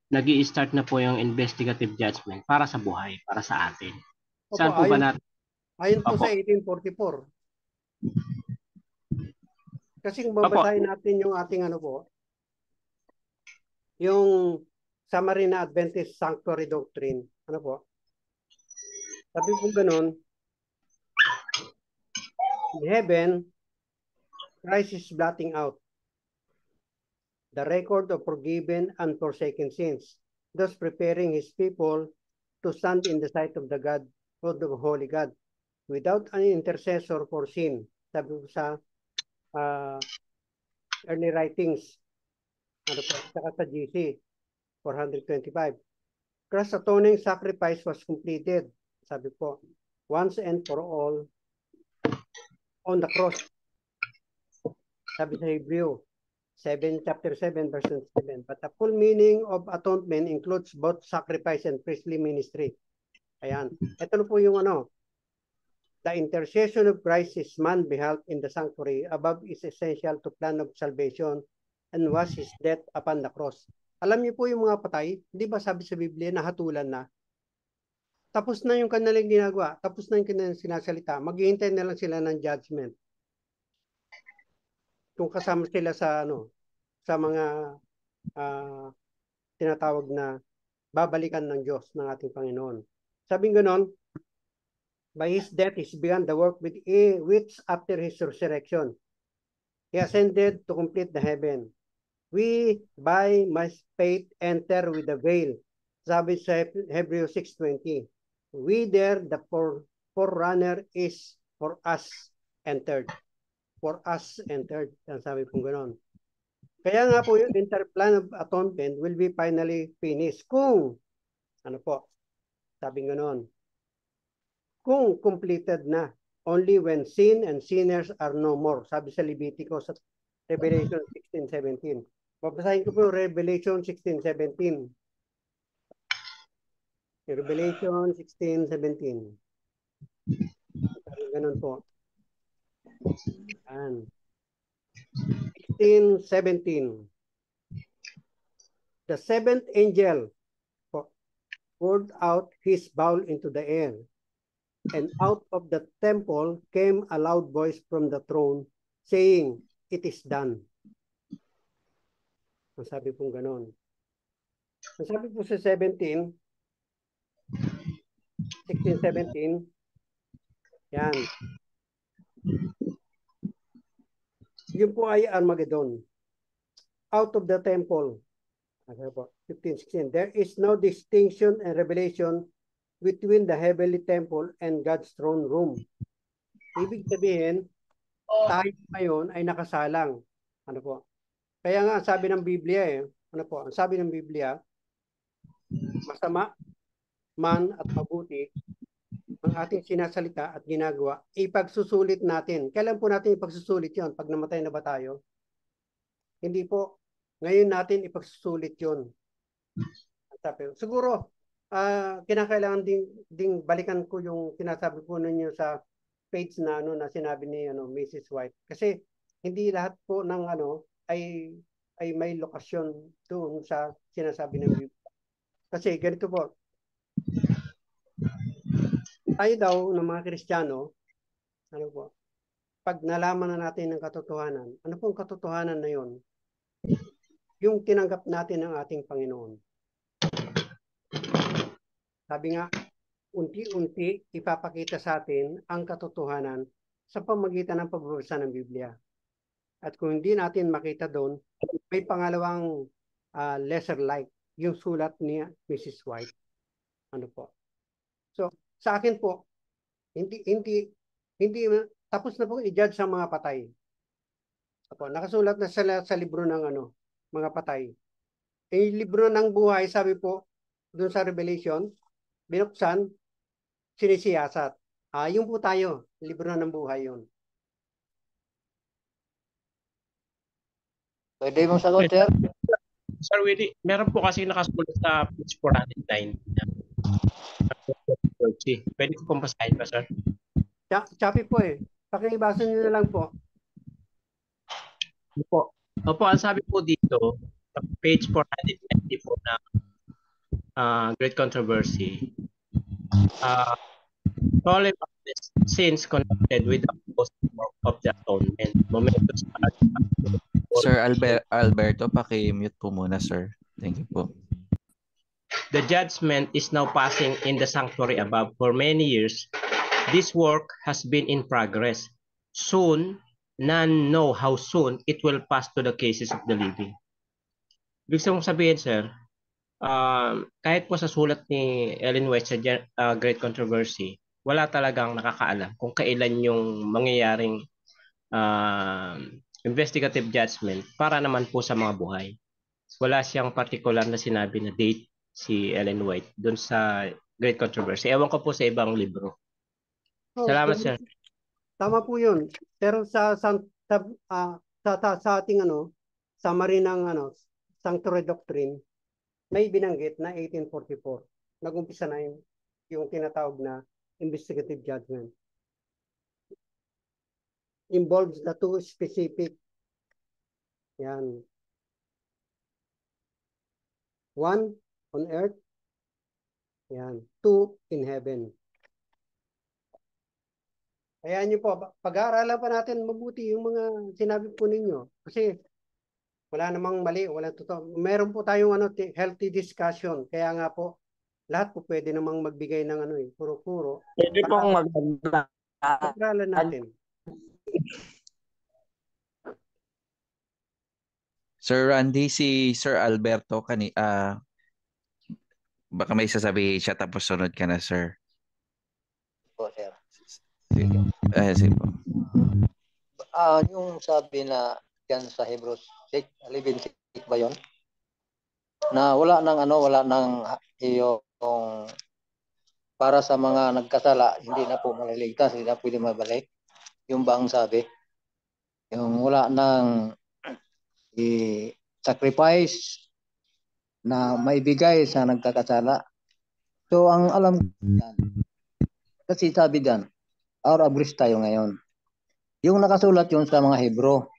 nag-i-start na po yung investigative judgment para sa buhay, para sa atin. Opo, Saan po ba natin? ayon po Opo. sa 1844. Kasi kung Opo. babasahin natin yung ating yung Summary na Adventist Sanctuary Doctrine, po? Sabi po ganun, in heaven, Christ is blotting out the record of forgiven and forsaken sins, thus preparing his people to stand in the sight of the God, of the Holy God, without any intercessor for sin. Sabi po sa early writings, saka sa GC 425. Christ's atoning sacrifice was completed, sabi po, once and for all on the cross. Sabi sa Hebrew chapter 7, verse 7. But the full meaning of atonement includes both sacrifice and priestly ministry. Ayan. Ito na po yung the intercession of Christ is man beheld in the sanctuary above is essential to plan of salvation and was his death upon the cross. Alam niyo po yung mga patay, di ba sabi sa Biblia, nahatulan na. Tapos na yung kanilang ginagawa, tapos na yung kanilang sinasalita, maghihintay na lang sila ng judgment. Kung kasama sila sa sa mga tinatawag na babalikan ng Diyos ng ating Panginoon. Sabing ganon, by his death, he's begun the work which after his resurrection, he ascended to complete the heaven. We, by my faith, enter with the veil. Sabi sa Hebrews 6:20. We there, the forerunner is for us entered. For us entered. Sabi pong ganon. Kaya nga po yung interplan of atonement will be finally finished. Kung, sabi ganon, kung completed na, only when sin and sinners are no more. Sabi sa Levitico sa Revelation 16:17. Babasahin ko po Revelation 16:17. Revelation 16:17. Ganun po. 16:17. The seventh angel poured out his bowl into the air, and out of the temple came a loud voice from the throne, saying, "It is done." Ang sabi pong ganon. Ang sabi po sa 16:17, yan. Yun po ay Armageddon. Out of the temple, 15:16, there is no distinction and revelation between the heavenly temple and God's throne room. Ibig sabihin, tayo ngayon ay nakasalang. Kaya nga sabi ng Biblia ang sabi ng Biblia, masama man at mabuti ang ating sinasalita at ginagawa, ipagsusulit natin. Kailan po natin ipagsusulit yon? Pag namatay na ba tayo? Hindi po. Ngayon natin ipagsusulit yon. Siguro, kinakailangan ding balikan ko yung sinasabi po ninyo sa page na na sinabi ni Mrs. White. Kasi hindi lahat po ng ay may lokasyon doon sa sinasabi ng Biblia. Kasi ganito po. Tayo daw ng mga Kristiyano, pag nalaman na natin ng katotohanan, ano pong katotohanan na yon? Yung tinanggap natin ng ating Panginoon. Sabi nga, unti-unti ipapakita sa atin ang katotohanan sa pamagitan ng pagbabasa ng Biblia. At kung hindi natin makita doon, may pangalawang lesser light, yung sulat ni Mrs. White. So, sa akin po, hindi tapos na po i-judge sa mga patay. Opo, nakasulat na sa libro ng mga patay. Yung libro ng buhay, sabi po, doon sa Revelation, binuksan, sinisiyasat. Yung po tayo, libro ng buhay yun. Pwede mong sagot, sir? Sir Willie, meron po kasi nakasulat sa page 409. Pwede ko pong basahin pa, sir? Choppy po eh. Pakibasa nyo na lang po. Opo, ang sabi po dito, sa page 490 po na Great Controversy, solemn sins connected with the work of the atonement. Momentous Sir Alberto, paki-mute po muna, sir. Thank you po. The judgment is now passing in the sanctuary above. For many years, this work has been in progress. Soon, none know how soon it will pass to the cases of the living. Ibig sabihin, sir, kahit po sa sulat ni Ellen White sa Great Controversy, wala talagang nakakaalam kung kailan yung mangyayaring investigative judgment para naman po sa mga buhay. Wala siyang particular na sinabi na date si Ellen White doon sa Great Controversy. Ewan ko po sa ibang libro. Salamat, sir. Tama po yun. Pero sa ating summary ng Sanctuary Doctrine, may binanggit na 1844. Nag-umpisa na yung tinatawag na investigative judgment. Involves the two specific. Yan. One on earth. Yan. Two in heaven. Ayan nyo po, pag-aaralan pa natin mabuti yung mga sinabi po ninyo. Kasi wala namang mali, wala totoo. Meron po tayong healthy discussion. Kaya nga po, lahat po pwede namang magbigay ng puro-puro. Pwede pong maganda. Pag-aaralan natin. Sir Randy, si Sir Alberto, baka may sasabihin siya tapos sunod ka na, sir. Po, sir. Sige po. Yung sabi na yan sa Hebrews 11:6 ba yun? Na wala nang yung para sa mga nagkasala, hindi na po maliligtas, hindi na pwede mabalik. Yung ba ang sabi? Yung wala nang i-sacrifice na maibigay sa nagkakasala. So, ang alam ko yan, kasi sabi dyan, out of grace tayo ngayon. Yung nakasulat yun sa mga Hebro,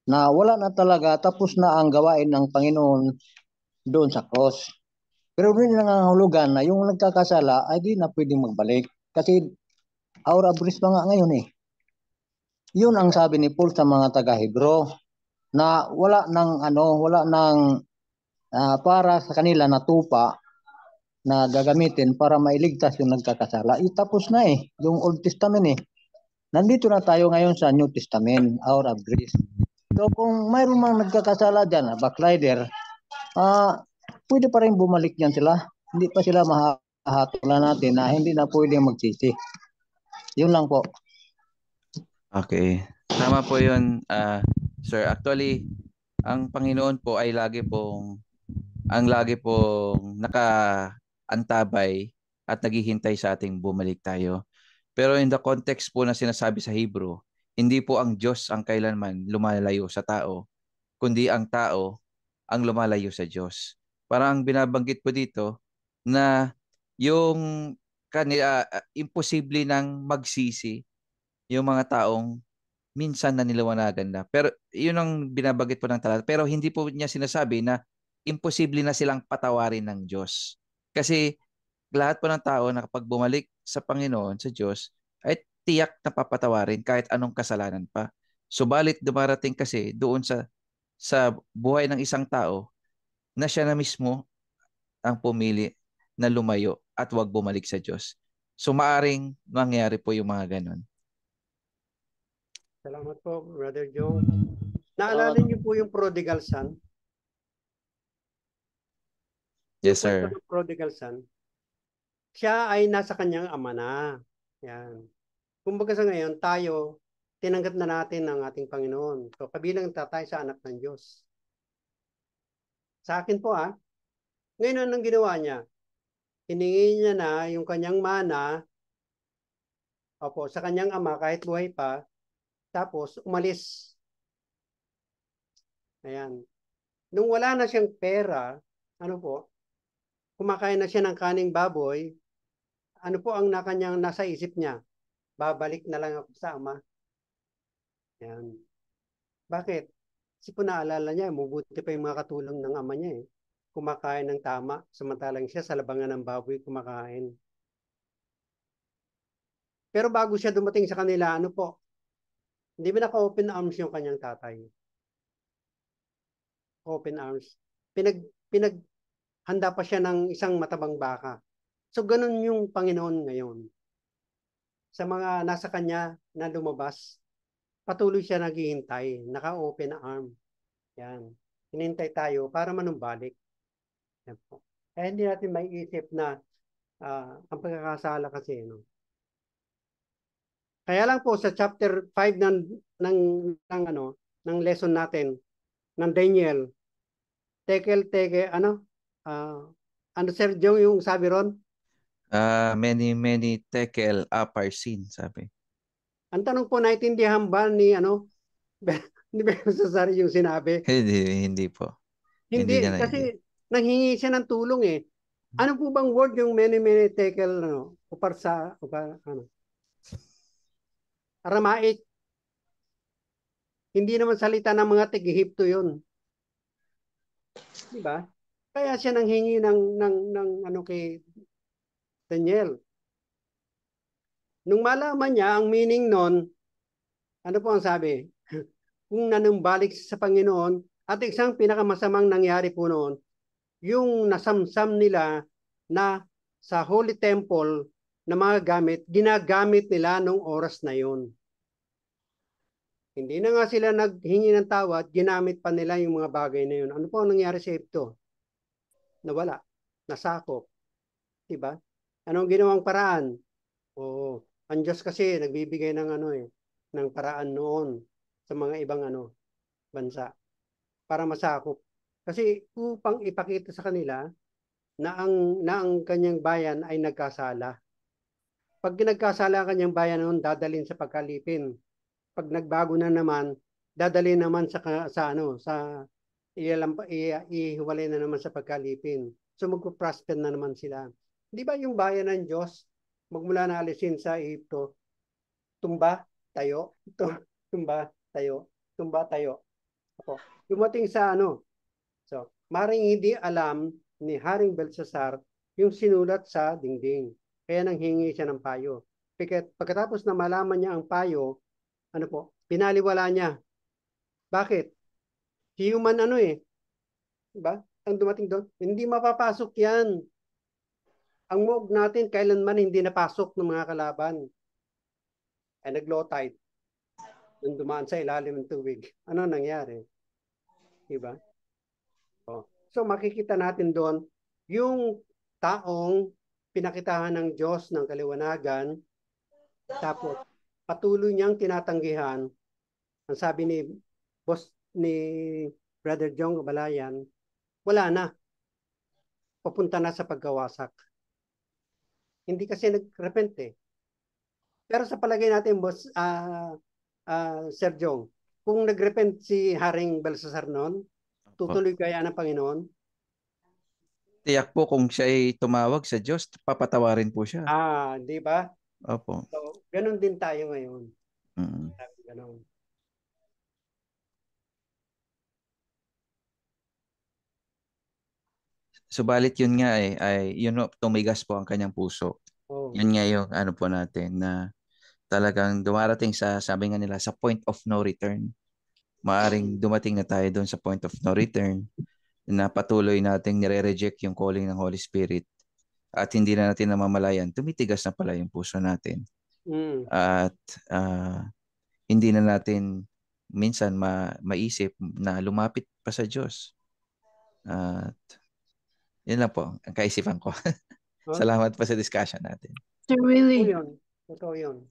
na wala na talaga, tapos na ang gawain ng Panginoon doon sa cross. Pero rin nangangahulugan na yung nagkakasala ay di na pwedeng magbalik. Kasi out of grace pa nga ngayon eh. Yun ang sabi ni Paul sa mga taga-Hebro, na wala nang para sa kanila na tupa na gagamitin para mailigtas yung nagkakasala. Tapos na eh, yung Old Testament eh. Nandito na tayo ngayon sa New Testament, out of grace. So kung mayroong mga nagkakasala dyan, backrider, pwede pa rin bumalik yan sila. Hindi pa sila mahatulan natin na hindi na pwede magsisi. Yun lang po. Okay. Tama po yun, sir. Actually, ang Panginoon po ay lagi pong nakaantabay at naghihintay sa ating bumalik tayo. Pero in the context po na sinasabi sa Hebrew, hindi po ang Diyos ang kailanman lumalayo sa tao, kundi ang tao ang lumalayo sa Diyos. Parang binabanggit po dito na yung imposible nang magsisi yung mga taong minsan na niliwanagan na. Pero yun ang binabanggit po ng talata. Pero hindi po niya sinasabi na imposible na silang patawarin ng Diyos. Kasi lahat po ng tao na kapag bumalik sa Panginoon, sa Diyos, ay tiyak na papatawarin kahit anong kasalanan pa. Subalit dumarating kasi doon sa buhay ng isang tao na siya na mismo ang pumili na lumayo at huwag bumalik sa Diyos. So maaring mangyari po yung mga ganon. Salamat po, Brother Joe. Naalala niyo po yung prodigal son? Yes, sir. Yung prodigal son, siya ay nasa kanyang ama na. Yan. Kumbaga sa ngayon, tayo, tinanggap na natin ang ating Panginoon. So, kabilang tatay sa anak ng Diyos. Sa akin po ngayon anong ginawa niya? Hiningi niya na yung kanyang mana, sa kanyang ama kahit buhay pa, tapos umalis. Ayan. Nung wala na siyang pera, kumakain na siya ng kaning baboy, ano po ang nasa isip niya? Babalik na lang ako sa ama. Ayan. Bakit? Kasi po naalala niya, mabuti pa yung mga katulong ng ama niya kumakain ng tama, samantalang siya sa labangan ng baboy kumakain. Pero bago siya dumating sa kanila, hindi ba naka-open arms yung kanyang tatay? Open arms. Handa pa siya ng isang matabang baka. So, ganun yung Panginoon ngayon. Sa mga nasa kanya na lumabas, patuloy siya naghihintay, naka-open arm. Yan. Hinintay tayo para manumbalik. Yan po. Kaya hindi natin maiisip na ang pagkakasala kasi, Kaya lang po sa chapter 5 ng lesson natin, ng Daniel, Sir Jong yung sabi ron? Many tekel aparsin, sabi. Ang tanong po, naintindihan ba ni ni Belshazzar yung sinabi? Hindi po. Hindi niya kasi nanghingi siya ng tulong Ano po bang word yung many tekel Aramaic? Hindi naman salita ng mga tig-Ehipto yun. Di ba? Kaya siya nanghingi ng kay Daniel. Nung malaman niya ang meaning nun, ano po ang sabi? Kung nanumbalik sa Panginoon, at isang pinakamasamang nangyari po noon, yung nasamsam nila na sa Holy Temple na mga gamit, ginagamit nila nung oras na yun. Hindi na nga sila naghingi ng tawad, ginamit pa nila yung mga bagay na yun. Ano po ang nangyari sa Ehipto? Nawala, nasakop. Diba? Anong ginawang paraan? Ang Diyos kasi nagbibigay ng ng paraan noon sa mga ibang bansa para masakop. Kasi upang ipakita sa kanila na ang kanyang bayan ay nagkasala. Pag nagkasala ang kanyang bayan noon, dadalhin sa pagkalipin. Pag nagbago na naman, dadalhin naman ihiwalay na naman sa pagkalipin. So magpo-prosper na naman sila. Di ba yung bayan ng Diyos, magmula na alisin sa Ehipto, tumba, tayo, tumba, tayo, tumba, tayo. Dumating sa So, maring hindi alam ni Haring Belshazzar yung sinulat sa dingding. Kaya nanghingi siya ng payo. Pagkatapos na malaman niya ang payo, pinaliwala niya. Bakit? Human diba? Ang dumating doon, hindi mapapasok yan. Ang moog natin, kailanman hindi napasok ng mga kalaban. Ay nag-low tide. Nung dumaan sa ilalim ng tubig. Ano nangyari? Diba? So makikita natin doon, yung taong pinakitahan ng Diyos ng kaliwanagan, tapos patuloy niyang tinatanggihan, ang sabi ni Brother Jong Balayan, wala na. Papunta na sa pagkawasak. Hindi kasi nag-repent Pero sa palagay natin, Sir Jong, kung nag-repent si Haring Belshazzar noon, tutuloy kaya ng Panginoon? Tiyak po kung siya ay tumawag sa Diyos, papatawarin po siya. Di ba? Opo. So, ganun din tayo ngayon. Ganun. Subalit yun nga ay tumigas po ang kanyang puso. Yun nga yung po natin na talagang dumarating sabi nga nila, sa point of no return. Maaring dumating na tayo doon sa point of no return na patuloy nating nire-reject yung calling ng Holy Spirit at hindi na natin namamalayan, tumitigas na pala yung puso natin. At hindi na natin minsan maisip na lumapit pa sa Diyos. At yun lang po ang kaisipan ko. Salamat po sa discussion natin. Sir Willie. Totoo yun.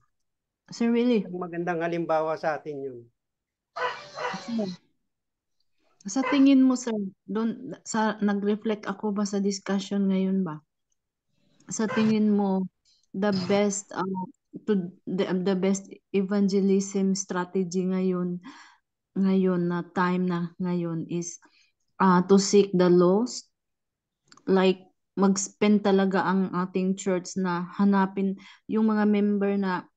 Sir Willie. Ang magandang halimbawa sa atin yun. Sir, sa tingin mo, sir, doon sa nag-reflect ako ba sa discussion ngayon ba? Sa tingin mo, the best the best evangelism strategy ngayon na time na ngayon is to seek the lost, like mag-spend talaga ang ating church na hanapin yung mga member na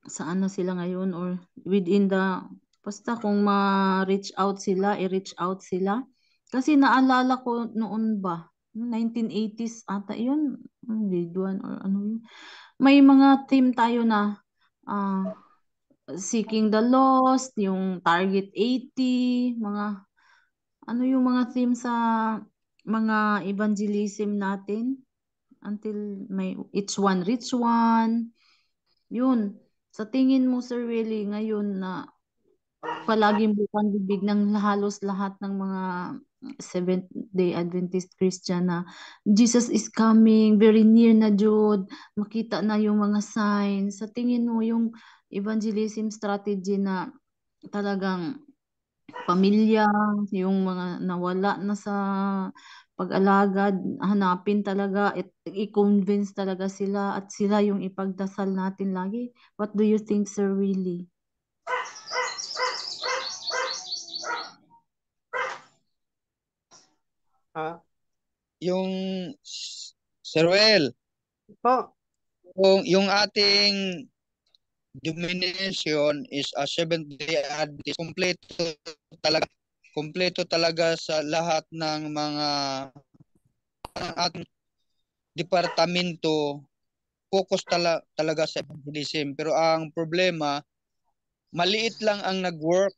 saan na sila ngayon or within the basta kung ma-reach out sila, i-reach out sila. Kasi naalala ko noon ba, 1980s ata yun, grade 1 or ano yun. May mga team tayo na Seeking the Lost, yung Target 80, mga ano yung mga theme sa mga evangelism natin until may each one reach one. Yun. Sa tingin mo, Sir Willie, ngayon na palaging bukang bibig ng halos lahat ng mga Seventh-day Adventist Christian na Jesus is coming, very near na Jud, makita na yung mga signs. Sa tingin mo, yung evangelism strategy na talagang pamilya, yung mga nawala na sa pag-alagad, hanapin talaga, i-convince talaga sila at sila yung ipagdasal natin lagi. What do you think, Sir Willie? Yung Sir Well, Po, yung ating denomination is a Seventh-day Adventist. Kompleto talaga sa lahat ng mga ating departamento, focus talaga sa evangelism. Pero ang problema, maliit lang ang nag-work.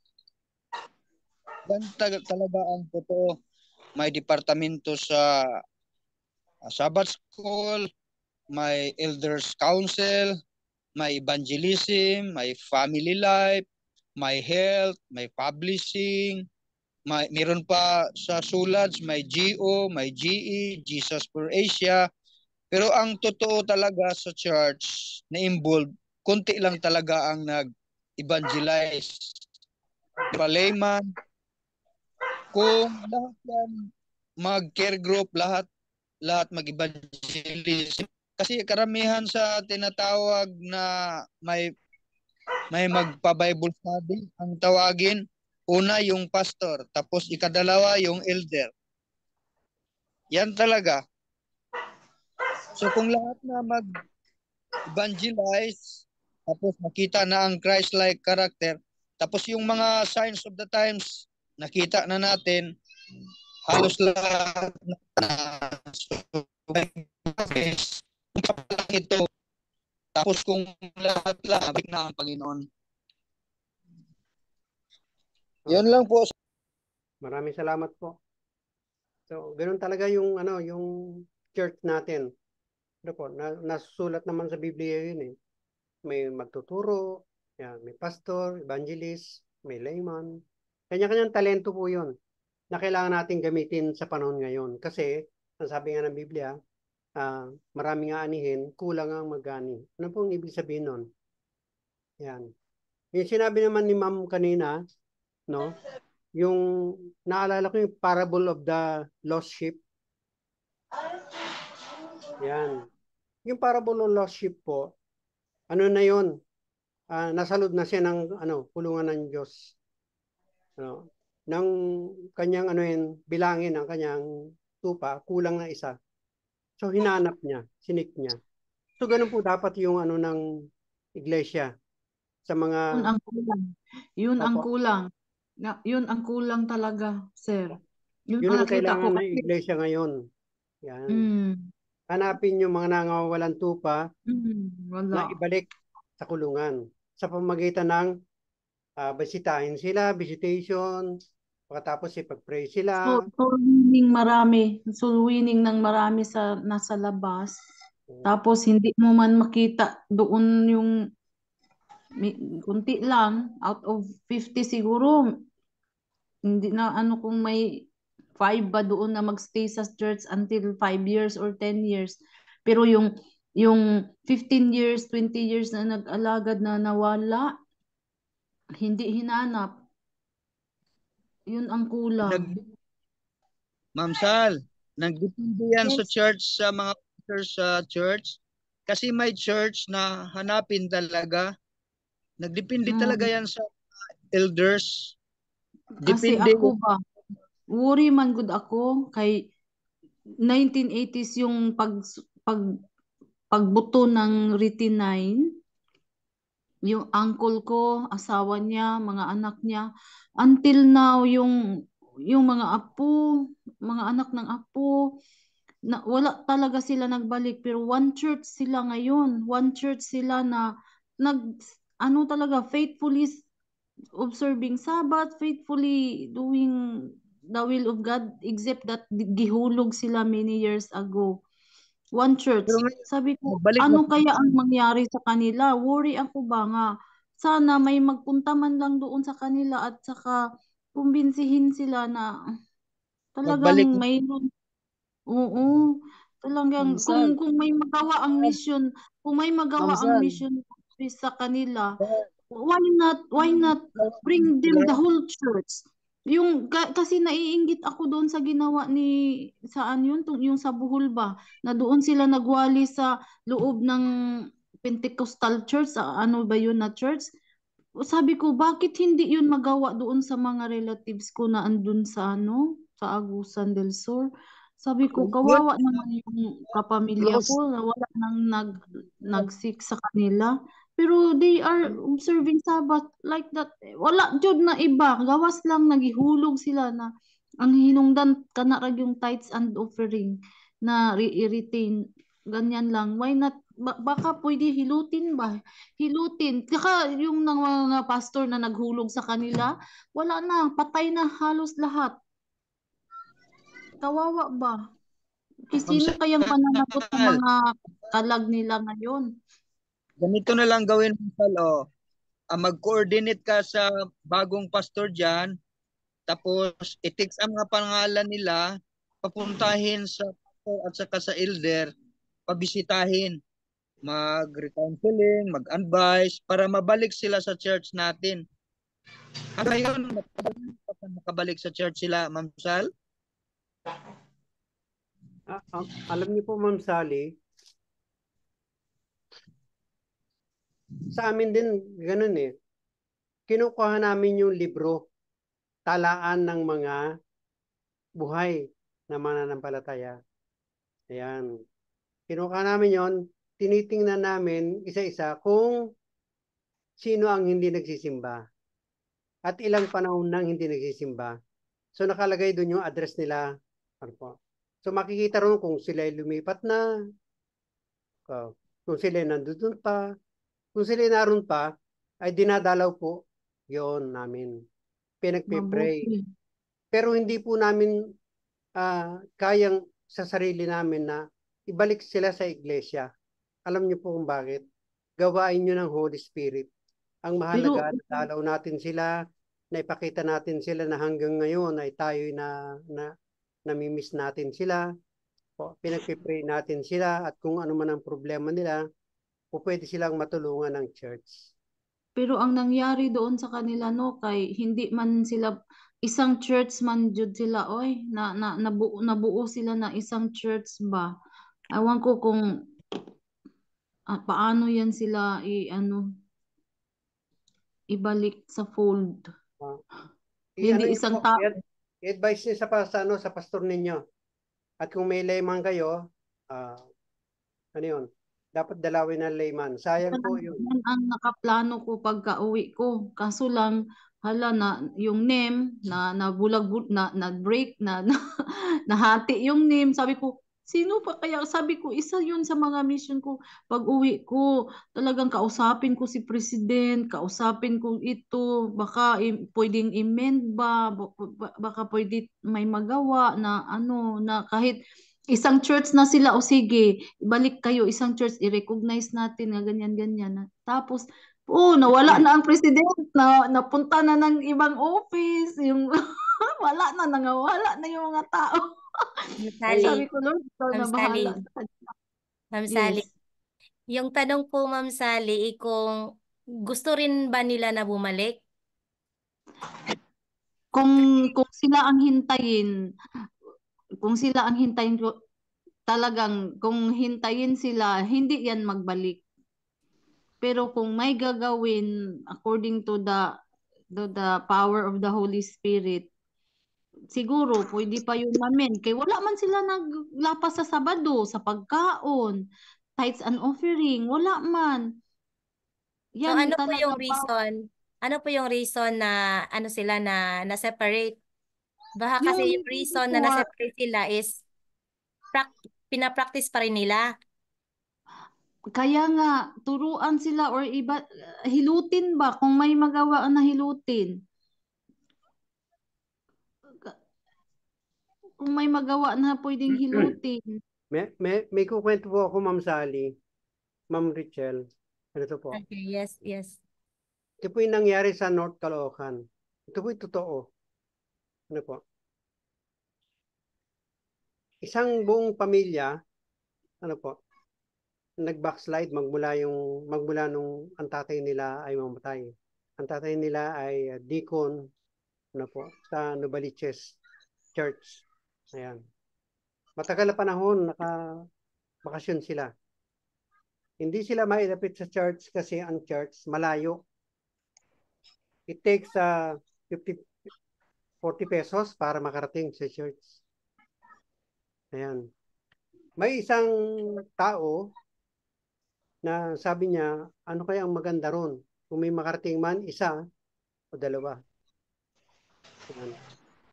Yan talaga ang totoo. May departamento sa Sabbath School, may Elders Council, may evangelism, may family life, may health, may publishing, meron pa sa SULADS, may GO, may GE, Jesus for Asia. Pero ang totoo talaga sa church na involved, konti lang talaga ang nag-evangelize. Layman, kung lahat yan mag-care group, lahat mag-evangelize. Kasi karamihan sa tinatawag na may magpa-Bible study, ang tawagin, una yung pastor, tapos ikadalawa yung elder. Yan talaga. So kung lahat na mag-evangelize, tapos makita na ang Christ-like character, tapos yung mga signs of the times, nakita na natin, halos lahat na ito. Tapos kung lahat abik na ang Panginoon. Yan lang po. maraming salamat po. So, ganoon talaga yung yung church natin. Ano po, nasusulat naman sa Biblia yun eh. May magtuturo, yan, may pastor, evangelist, may layman. Kanya-kanyang talento po yun na kailangan natin gamitin sa panahon ngayon. Kasi, ang sabi nga ng Biblia, maraming aanihin, kulang ang mag-ani. Ano pong ibig sabihin nun? Yan. Yung sinabi naman ni Ma'am kanina, no? Yung naalala ko yung parable of the lost sheep. Yan. Yung parable of lost sheep po, ano na yun? Nasa loob na siya ng kulungan ng Diyos. Ng kanyang bilangin ang kanyang tupa, kulang na isa. So hinanap niya, sinik niya. So ganun po dapat yung ng iglesia sa mga Yun ang kulang. Yun ang Opo. kulang. Yun ang kulang talaga, sir. Yun Yun ang ang nakita ko kailangan ng kasi. iglesia ngayon. Yan. Hanapin yung mga nangawalan tupa na Wala. ibalik sa kulungan sa pamamagitan ng bisitahin sila, visitation, pagkatapos ipag-pray sila. Soul winning marami. Soul winning ng marami sa nasa labas. Tapos hindi mo man makita doon yung kunti lang out of 50 siguro. Hindi na kung may 5 ba doon na magstay sa church until 5 years or 10 years. Pero yung yung 15 years, 20 years na nag-alagad na nawala, hindi hinanap. Yun ang kulang. Ma'am Sal, nagdepende yan sa Yes. church, sa mga pastors sa church. Kasi may church na hanapin talaga. Nagdepende talaga yan sa elders. Kasi Depende. ako ba, worry man good ako kay 1980s yung pagbuto ng retinine, yung uncle ko, asawa niya, mga anak niya, until now yung mga apo, mga anak ng apo, na wala talaga sila nagbalik, pero one church sila ngayon, one church sila na ano talaga faithfully observing Sabbath, faithfully doing the will of God, except that gihulog sila many years ago. One church. Sabi ko, ano kaya ang mangyari sa kanila? Worry ako ba nga, sana may magpunta man lang doon sa kanila at saka kumbinsihin sila na talagang mayroon. Oo. Talagang kung may magawa ang mission, kung may magawa ang mission sa kanila, why not bring them the whole church? Yung kasi naiinggit ako doon sa ginawa ni saan yun yung sa Bohol ba na doon sila nagwali sa loob ng Pentecostal church, ano ba yun na church? Sabi ko, bakit hindi yun magawa doon sa mga relatives ko na andun sa sa Agusan del Sur? Sabi ko, kawawa naman yung kapamilya ko na wala nang nag-sick sa kanila. Pero they are observing Sabbath like that. Wala jud na iba. Gawas lang nagihulog sila na ang hinungdan kana ra yung tithes and offering na i-retain. Ganyan lang. Why not? Baka pwede hilutin ba? Hilutin. Kaka yung mga pastor na naghulog sa kanila, wala na. Patay na halos lahat. Kawawa ba? Sino kayang pananagot ng mga kalag nila ngayon? Ganito na lang gawin mo, Sal. Mag-coordinate ka sa bagong pastor dyan. Tapos, i-text ang mga pangalan nila, papuntahin sa pastor at saka sa elder, pabisitahin, mag-recounseling, mag-advise, para mabalik sila sa church natin. Ngayon, makabalik sa church sila, Ma'am Sal? Alam niyo po, Ma'am Sally, sa amin din ganun eh. Kinukuha namin yung libro, talaan ng mga buhay na mananampalataya. Ayan. Kinukuha namin yon, tinitingnan namin isa-isa kung sino ang hindi nagsisimba at ilang panahon nang hindi nagsisimba. So nakalagay doon yung address nila. Ano po? So makikita ron kung sila lumipat na, kung sila nandun pa, kung sila naroon pa, ay dinadalaw po yon namin. Pinagpipray. Pero hindi po namin kayang sa sarili namin na ibalik sila sa iglesia. Alam niyo po kung bakit? Gawain niyo ng Holy Spirit. Ang mahalaga, dalaw natin sila, na ipakita natin sila na hanggang ngayon ay tayo na namimiss natin sila. Pinagpipray natin sila at kung ano man ang problema nila, pwede silang matulungan ng church. Pero ang nangyari doon sa kanila kay hindi man sila isang church man jud sila nabuo sila na isang church ba. Awan ko kung paano yan sila ibalik sa fold. Hindi isang tao. I-advise niyo sa pastor ninyo. At kung may layman kayo, ano yun? Dapat dalawin ng layman. Sayang po yun. Yan ang nakaplano ko pagka-uwi ko. Kaso lang, na yung name na nabulag na break na nahati yung name. Sabi ko, sino pa kaya? Sabi ko, isa yun sa mga mission ko. Pag-uwi ko, talagang kausapin ko si President, kausapin ko ito, baka pwedeng amend ba, baka pwede may magawa na na kahit isang church na sila, o sige, ibalik kayo, isang church, i-recognize natin nga ganyan. Tapos, nawala na ang president, napunta na ng ibang office, yung wala na yung mga tao. Sabi ko, Lord, ikaw na bahala. Ma'am Sally, Yung tanong po, Ma'am Sally, kung gusto rin ba nila na bumalik? Kung sila ang hintayin, talagang kung hintayin sila, hindi yan magbalik. Pero kung may gagawin according to the power of the Holy Spirit, siguro pwede pa yun namin. Kaya wala man sila naglapas sa Sabado, sa pagkaon, tithes and offering, wala man. So Yan ano po talaga yung reason? Ano po yung reason na ano sila na-separate? Baka kasi yung reason na na-separate sila is pinapractice pa rin nila. Kaya nga, turuan sila or iba, hilutin ba kung may magawa na hilutin. Kung may magawa na pwedeng hilutin. May kukwento po ako, Ma'am Sally, Ma'am Richel. Ano to po? Okay, yes, yes. Ito po yung nangyari sa North Caloocan. Ito po yung totoo. Ano po? Isang buong pamilya, ano po, nag-backslide magmula nung ang tatay nila ay mamatay. Ang tatay nila ay deacon, ano po, sa Novaliches Church. Ayan. Matagal na panahon, naka-bakasyon sila. Hindi sila mailapit sa church kasi ang church malayo. It takes 40 pesos para makarating sa church. Ayan. May isang tao na sabi niya, ano kaya ang maganda ron? Kung may makarating man, isa o dalawa. Ayan.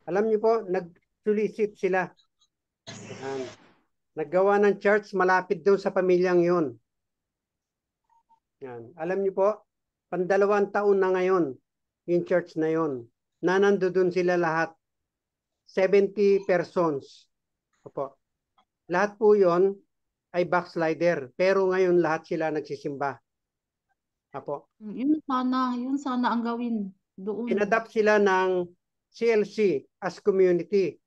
Alam niyo po, nag-solicit sila. Ayan. Naggawa ng church malapit doon sa pamilyang yun. Yan. Alam niyo po, 2 taon na ngayon yung church na yon. Na nandoon sila lahat. 70 persons. Opo. Lahat po yon ay backslider. Pero ngayon lahat sila nagsisimba. Opo. Yun sana ang gawin doon. Inadapt sila ng CLC as community.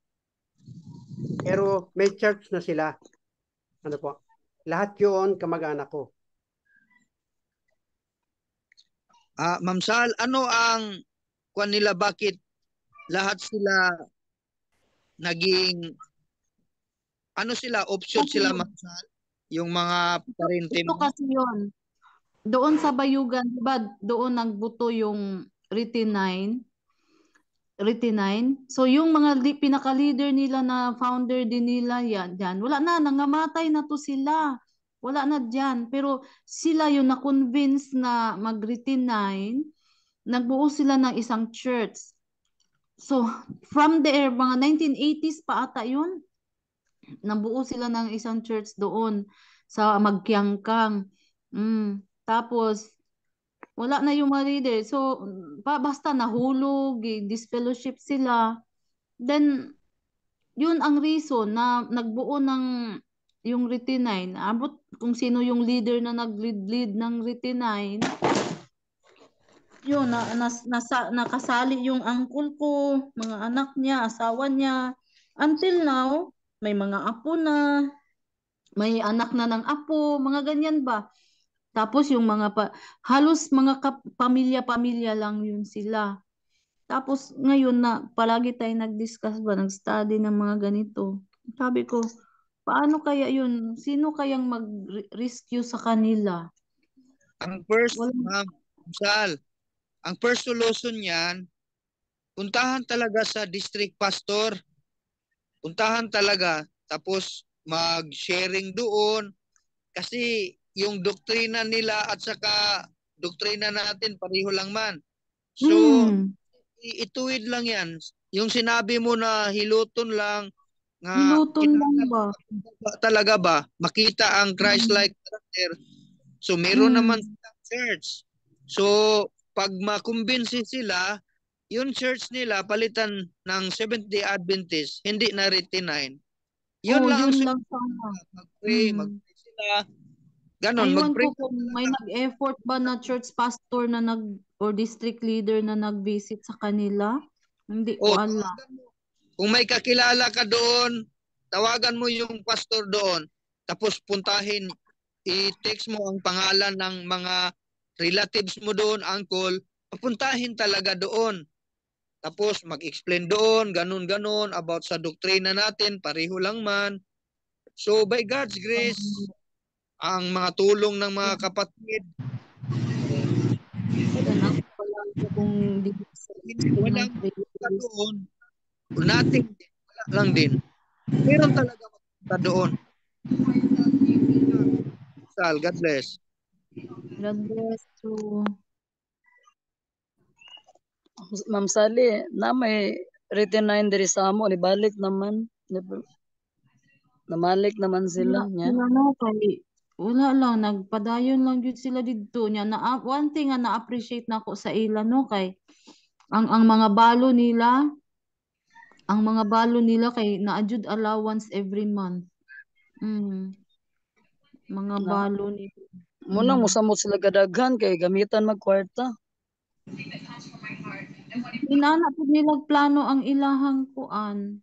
Pero may church na sila. Ano po? Lahat yun kamag-anak ko. Ma'am Sal, ano ang kwan nila, bakit lahat sila naging option sila, Ma'am Sal? Yung mga parente Ito kasi yun. Doon sa Bayugan, diba, doon nagbuto yung retinine. So yung mga pinaka-leader nila na founder din nila yan, wala na, nangamatay na to sila. Wala na dyan. Pero sila yung na-convince na mag-retinine, nagbuo sila ng isang church. So from there, mga 1980s pa ata yun, nabuo sila ng isang church doon sa Magkiangkang. Tapos, wala na yung mga leader. So, basta nahulog, disfellowship sila. Then, yun ang reason na nagbuo ng yung retinine. Abot kung sino yung leader na nag-lead ng retinine. Yun, nakasali yung uncle ko, mga anak niya, asawa niya. Until now, may mga apo na, may anak na ng apo, mga ganyan ba? Tapos yung halos mga pamilya-pamilya lang yun sila. Tapos ngayon na palagi tayo nag-discuss ba, nag-study ng mga ganito. Sabi ko, paano kaya yun? Sino kayang mag-rescue sa kanila? Ang first, Ma'am Sal, ang first solution niyan, puntahan talaga sa district pastor. Puntahan talaga, tapos mag-sharing doon. Kasi yung doktrina nila at saka doktrina natin, pareho lang man. So, ituwid lang yan. Yung sinabi mo na hiluton lang, hiluton lang ba? Talaga ba? Makita ang Christ-like character. So, meron naman silang church. So, pag makumbinsi sila, yung church nila palitan ng Seventh-day Adventist, hindi na retinine. Yun lang yun lang sana. Mag-pray sila. Ganon, aywan ko kung may nag-effort ba na church pastor na or district leader na nag-visit sa kanila. Hindi ko alam. Kung may kakilala ka doon, tawagan mo yung pastor doon. Tapos puntahin i-text mo ang pangalan ng mga relatives mo doon, uncle, papuntahin talaga doon. Tapos mag-explain doon, ganun-ganun, about sa doktrina natin, pareho lang man. So by God's grace, ang mga tulong ng mga kapatid, Yan ako palagi kung di walang mapunta doon, natin, wala lang din. Meron talaga mapunta doon. Sal, God bless. God bless you. Ma'am Sally, na may written na diri sa amo, nibalik naman. Namalik naman sila niya. Wala lang, nagpadayon lang jud sila didto niya. One thing nga na-appreciate nako sa ila no kay ang mga balo nila, kay naadjud allowance every month. Mga balo nila. Muna mosamot sila kadaghan kay gamitan magkwarta. Inana pud nilang plano ang ilahang kuan.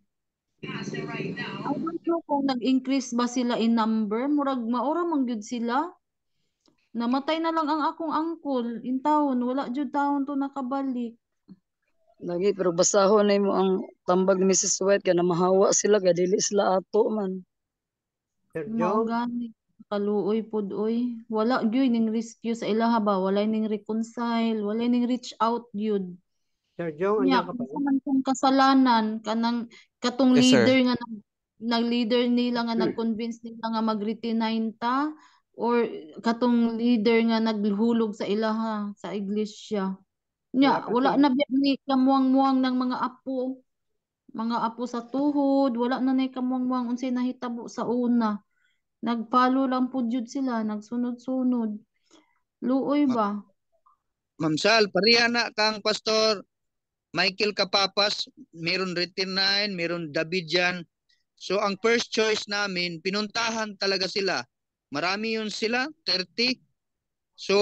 I don't know kung nag-increase ba sila in number. Murag maura man gyud sila. Namatay na lang ang akong uncle in town. Wala jud taon to nakabalik. Lagi pero basahon na mo ang tambag ni Mrs. White kaya mahawa sila kaya dili sila ato man. Sergio, Gani kaluoy pod oy. Wala gyud ning rescue sa ilaha ba. Wala ning reconcile, wala ning reach out gyud. Sergio, Nya, andiyan ka pa? kung man kung kasalanan kanang katong Yes, sir. leader nga nag-leader nila nga nag-convince nila nga mag-resign ta or katong leader nga naghulog sa ilaha sa iglesia. Nya, wala na ni kamuang-muang ng mga apo sa tuhod, wala na nay kamuang-muang unsay nahitabo sa una. Nagpalo lang pud jud sila, nagsunod-sunod. Luoy ba? Ma'am Sal, pareha na kang Pastor Michael Kapapas, meron written 9, meron David dyan. So ang first choice namin, pinuntahan talaga sila. Marami yun sila, 30. So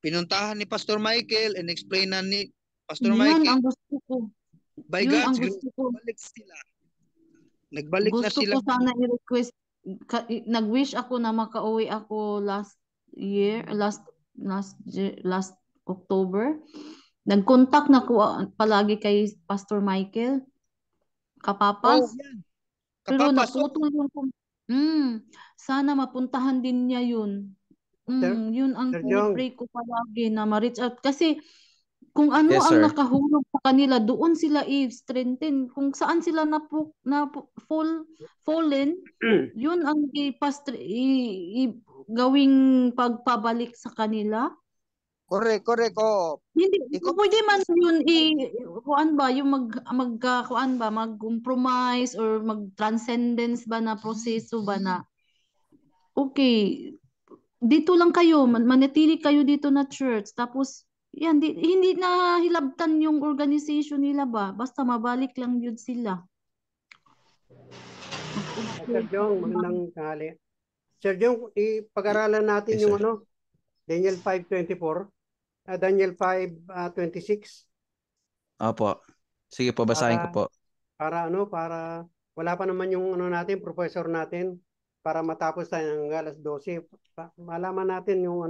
pinuntahan ni Pastor Michael and explain na ni Pastor Yun Michael. ang gusto ko. By Yun ang God's grace, gusto ko. nagbalik sila. Nagbalik na Gusto sila. ko sana i-request, nag-wish ako na makauwi ako last October. Nag-contact na ko palagi kay Pastor Michael Kapapas. yan. Pero Kapapas, naputol yung sana mapuntahan din niya yun. Yun ang pray ko palagi na ma-reach out. Kasi kung ano Yes, ang sir. nakahulog sa kanila, doon sila i-strengthen. Kung saan sila fallen, yun ang gawing pagpabalik sa kanila. Correct. Hindi pwede man yun kuan ba yung mag-compromise or mag-transcendence ba na proseso ba na okay, dito lang kayo, manatili kayo dito na church, tapos yan, hindi na hilabtan yung organization nila ba, basta mabalik lang yun sila. Sir Jong, magandang tanghali. Sir Jong, ipag-aralan natin yung Daniel 5:24, Daniel 5:26. Opo. Sige po, basahin ko po. Para wala pa naman yung natin, professor natin, para matapos tayo ng alas 12. Malaman natin yung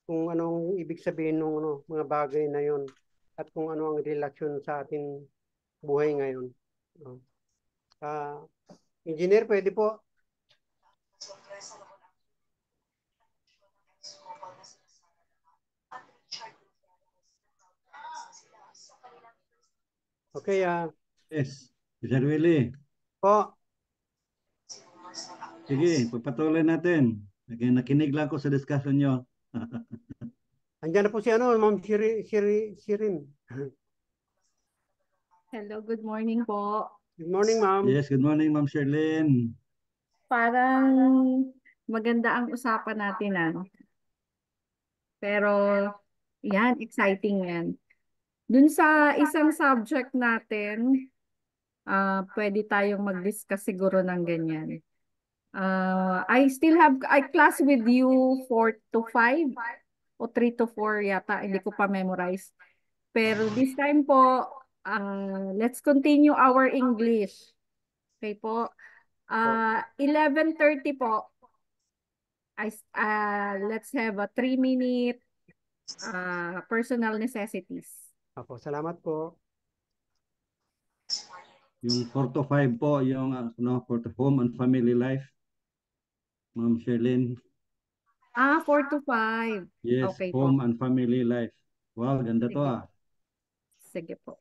kung anong ibig sabihin ng mga bagay na yon at kung ano ang relasyon sa ating buhay ngayon. Engineer, pwede po. Okay, Yes, Sir Willie. Po. Sige, pagpatuloy natin. Nakinig lang ko sa discussion nyo. Andiyan na po si Ma'am Shirin. Hello, good morning po. Good morning, ma'am. Yes, good morning, Ma'am Sherlyn. Parang maganda ang usapan natin Pero yan, exciting yan. Dun sa isang subject natin, pwede tayong mag-discuss siguro ng ganyan. I class with you 4 to 5 o 3 to 4 yata, hindi ko pa memorize. Pero this time po, let's continue our English. Okay po. 11:30 po, let's have a 3-minute personal necessities. Opo, salamat po. Yung 4 to 5 po, yung for the home and family life. Ma'am Sherlyn. 4 to 5. Yes, Okay home po. and family life. Wow, ganda to Sige. ah. Sige po.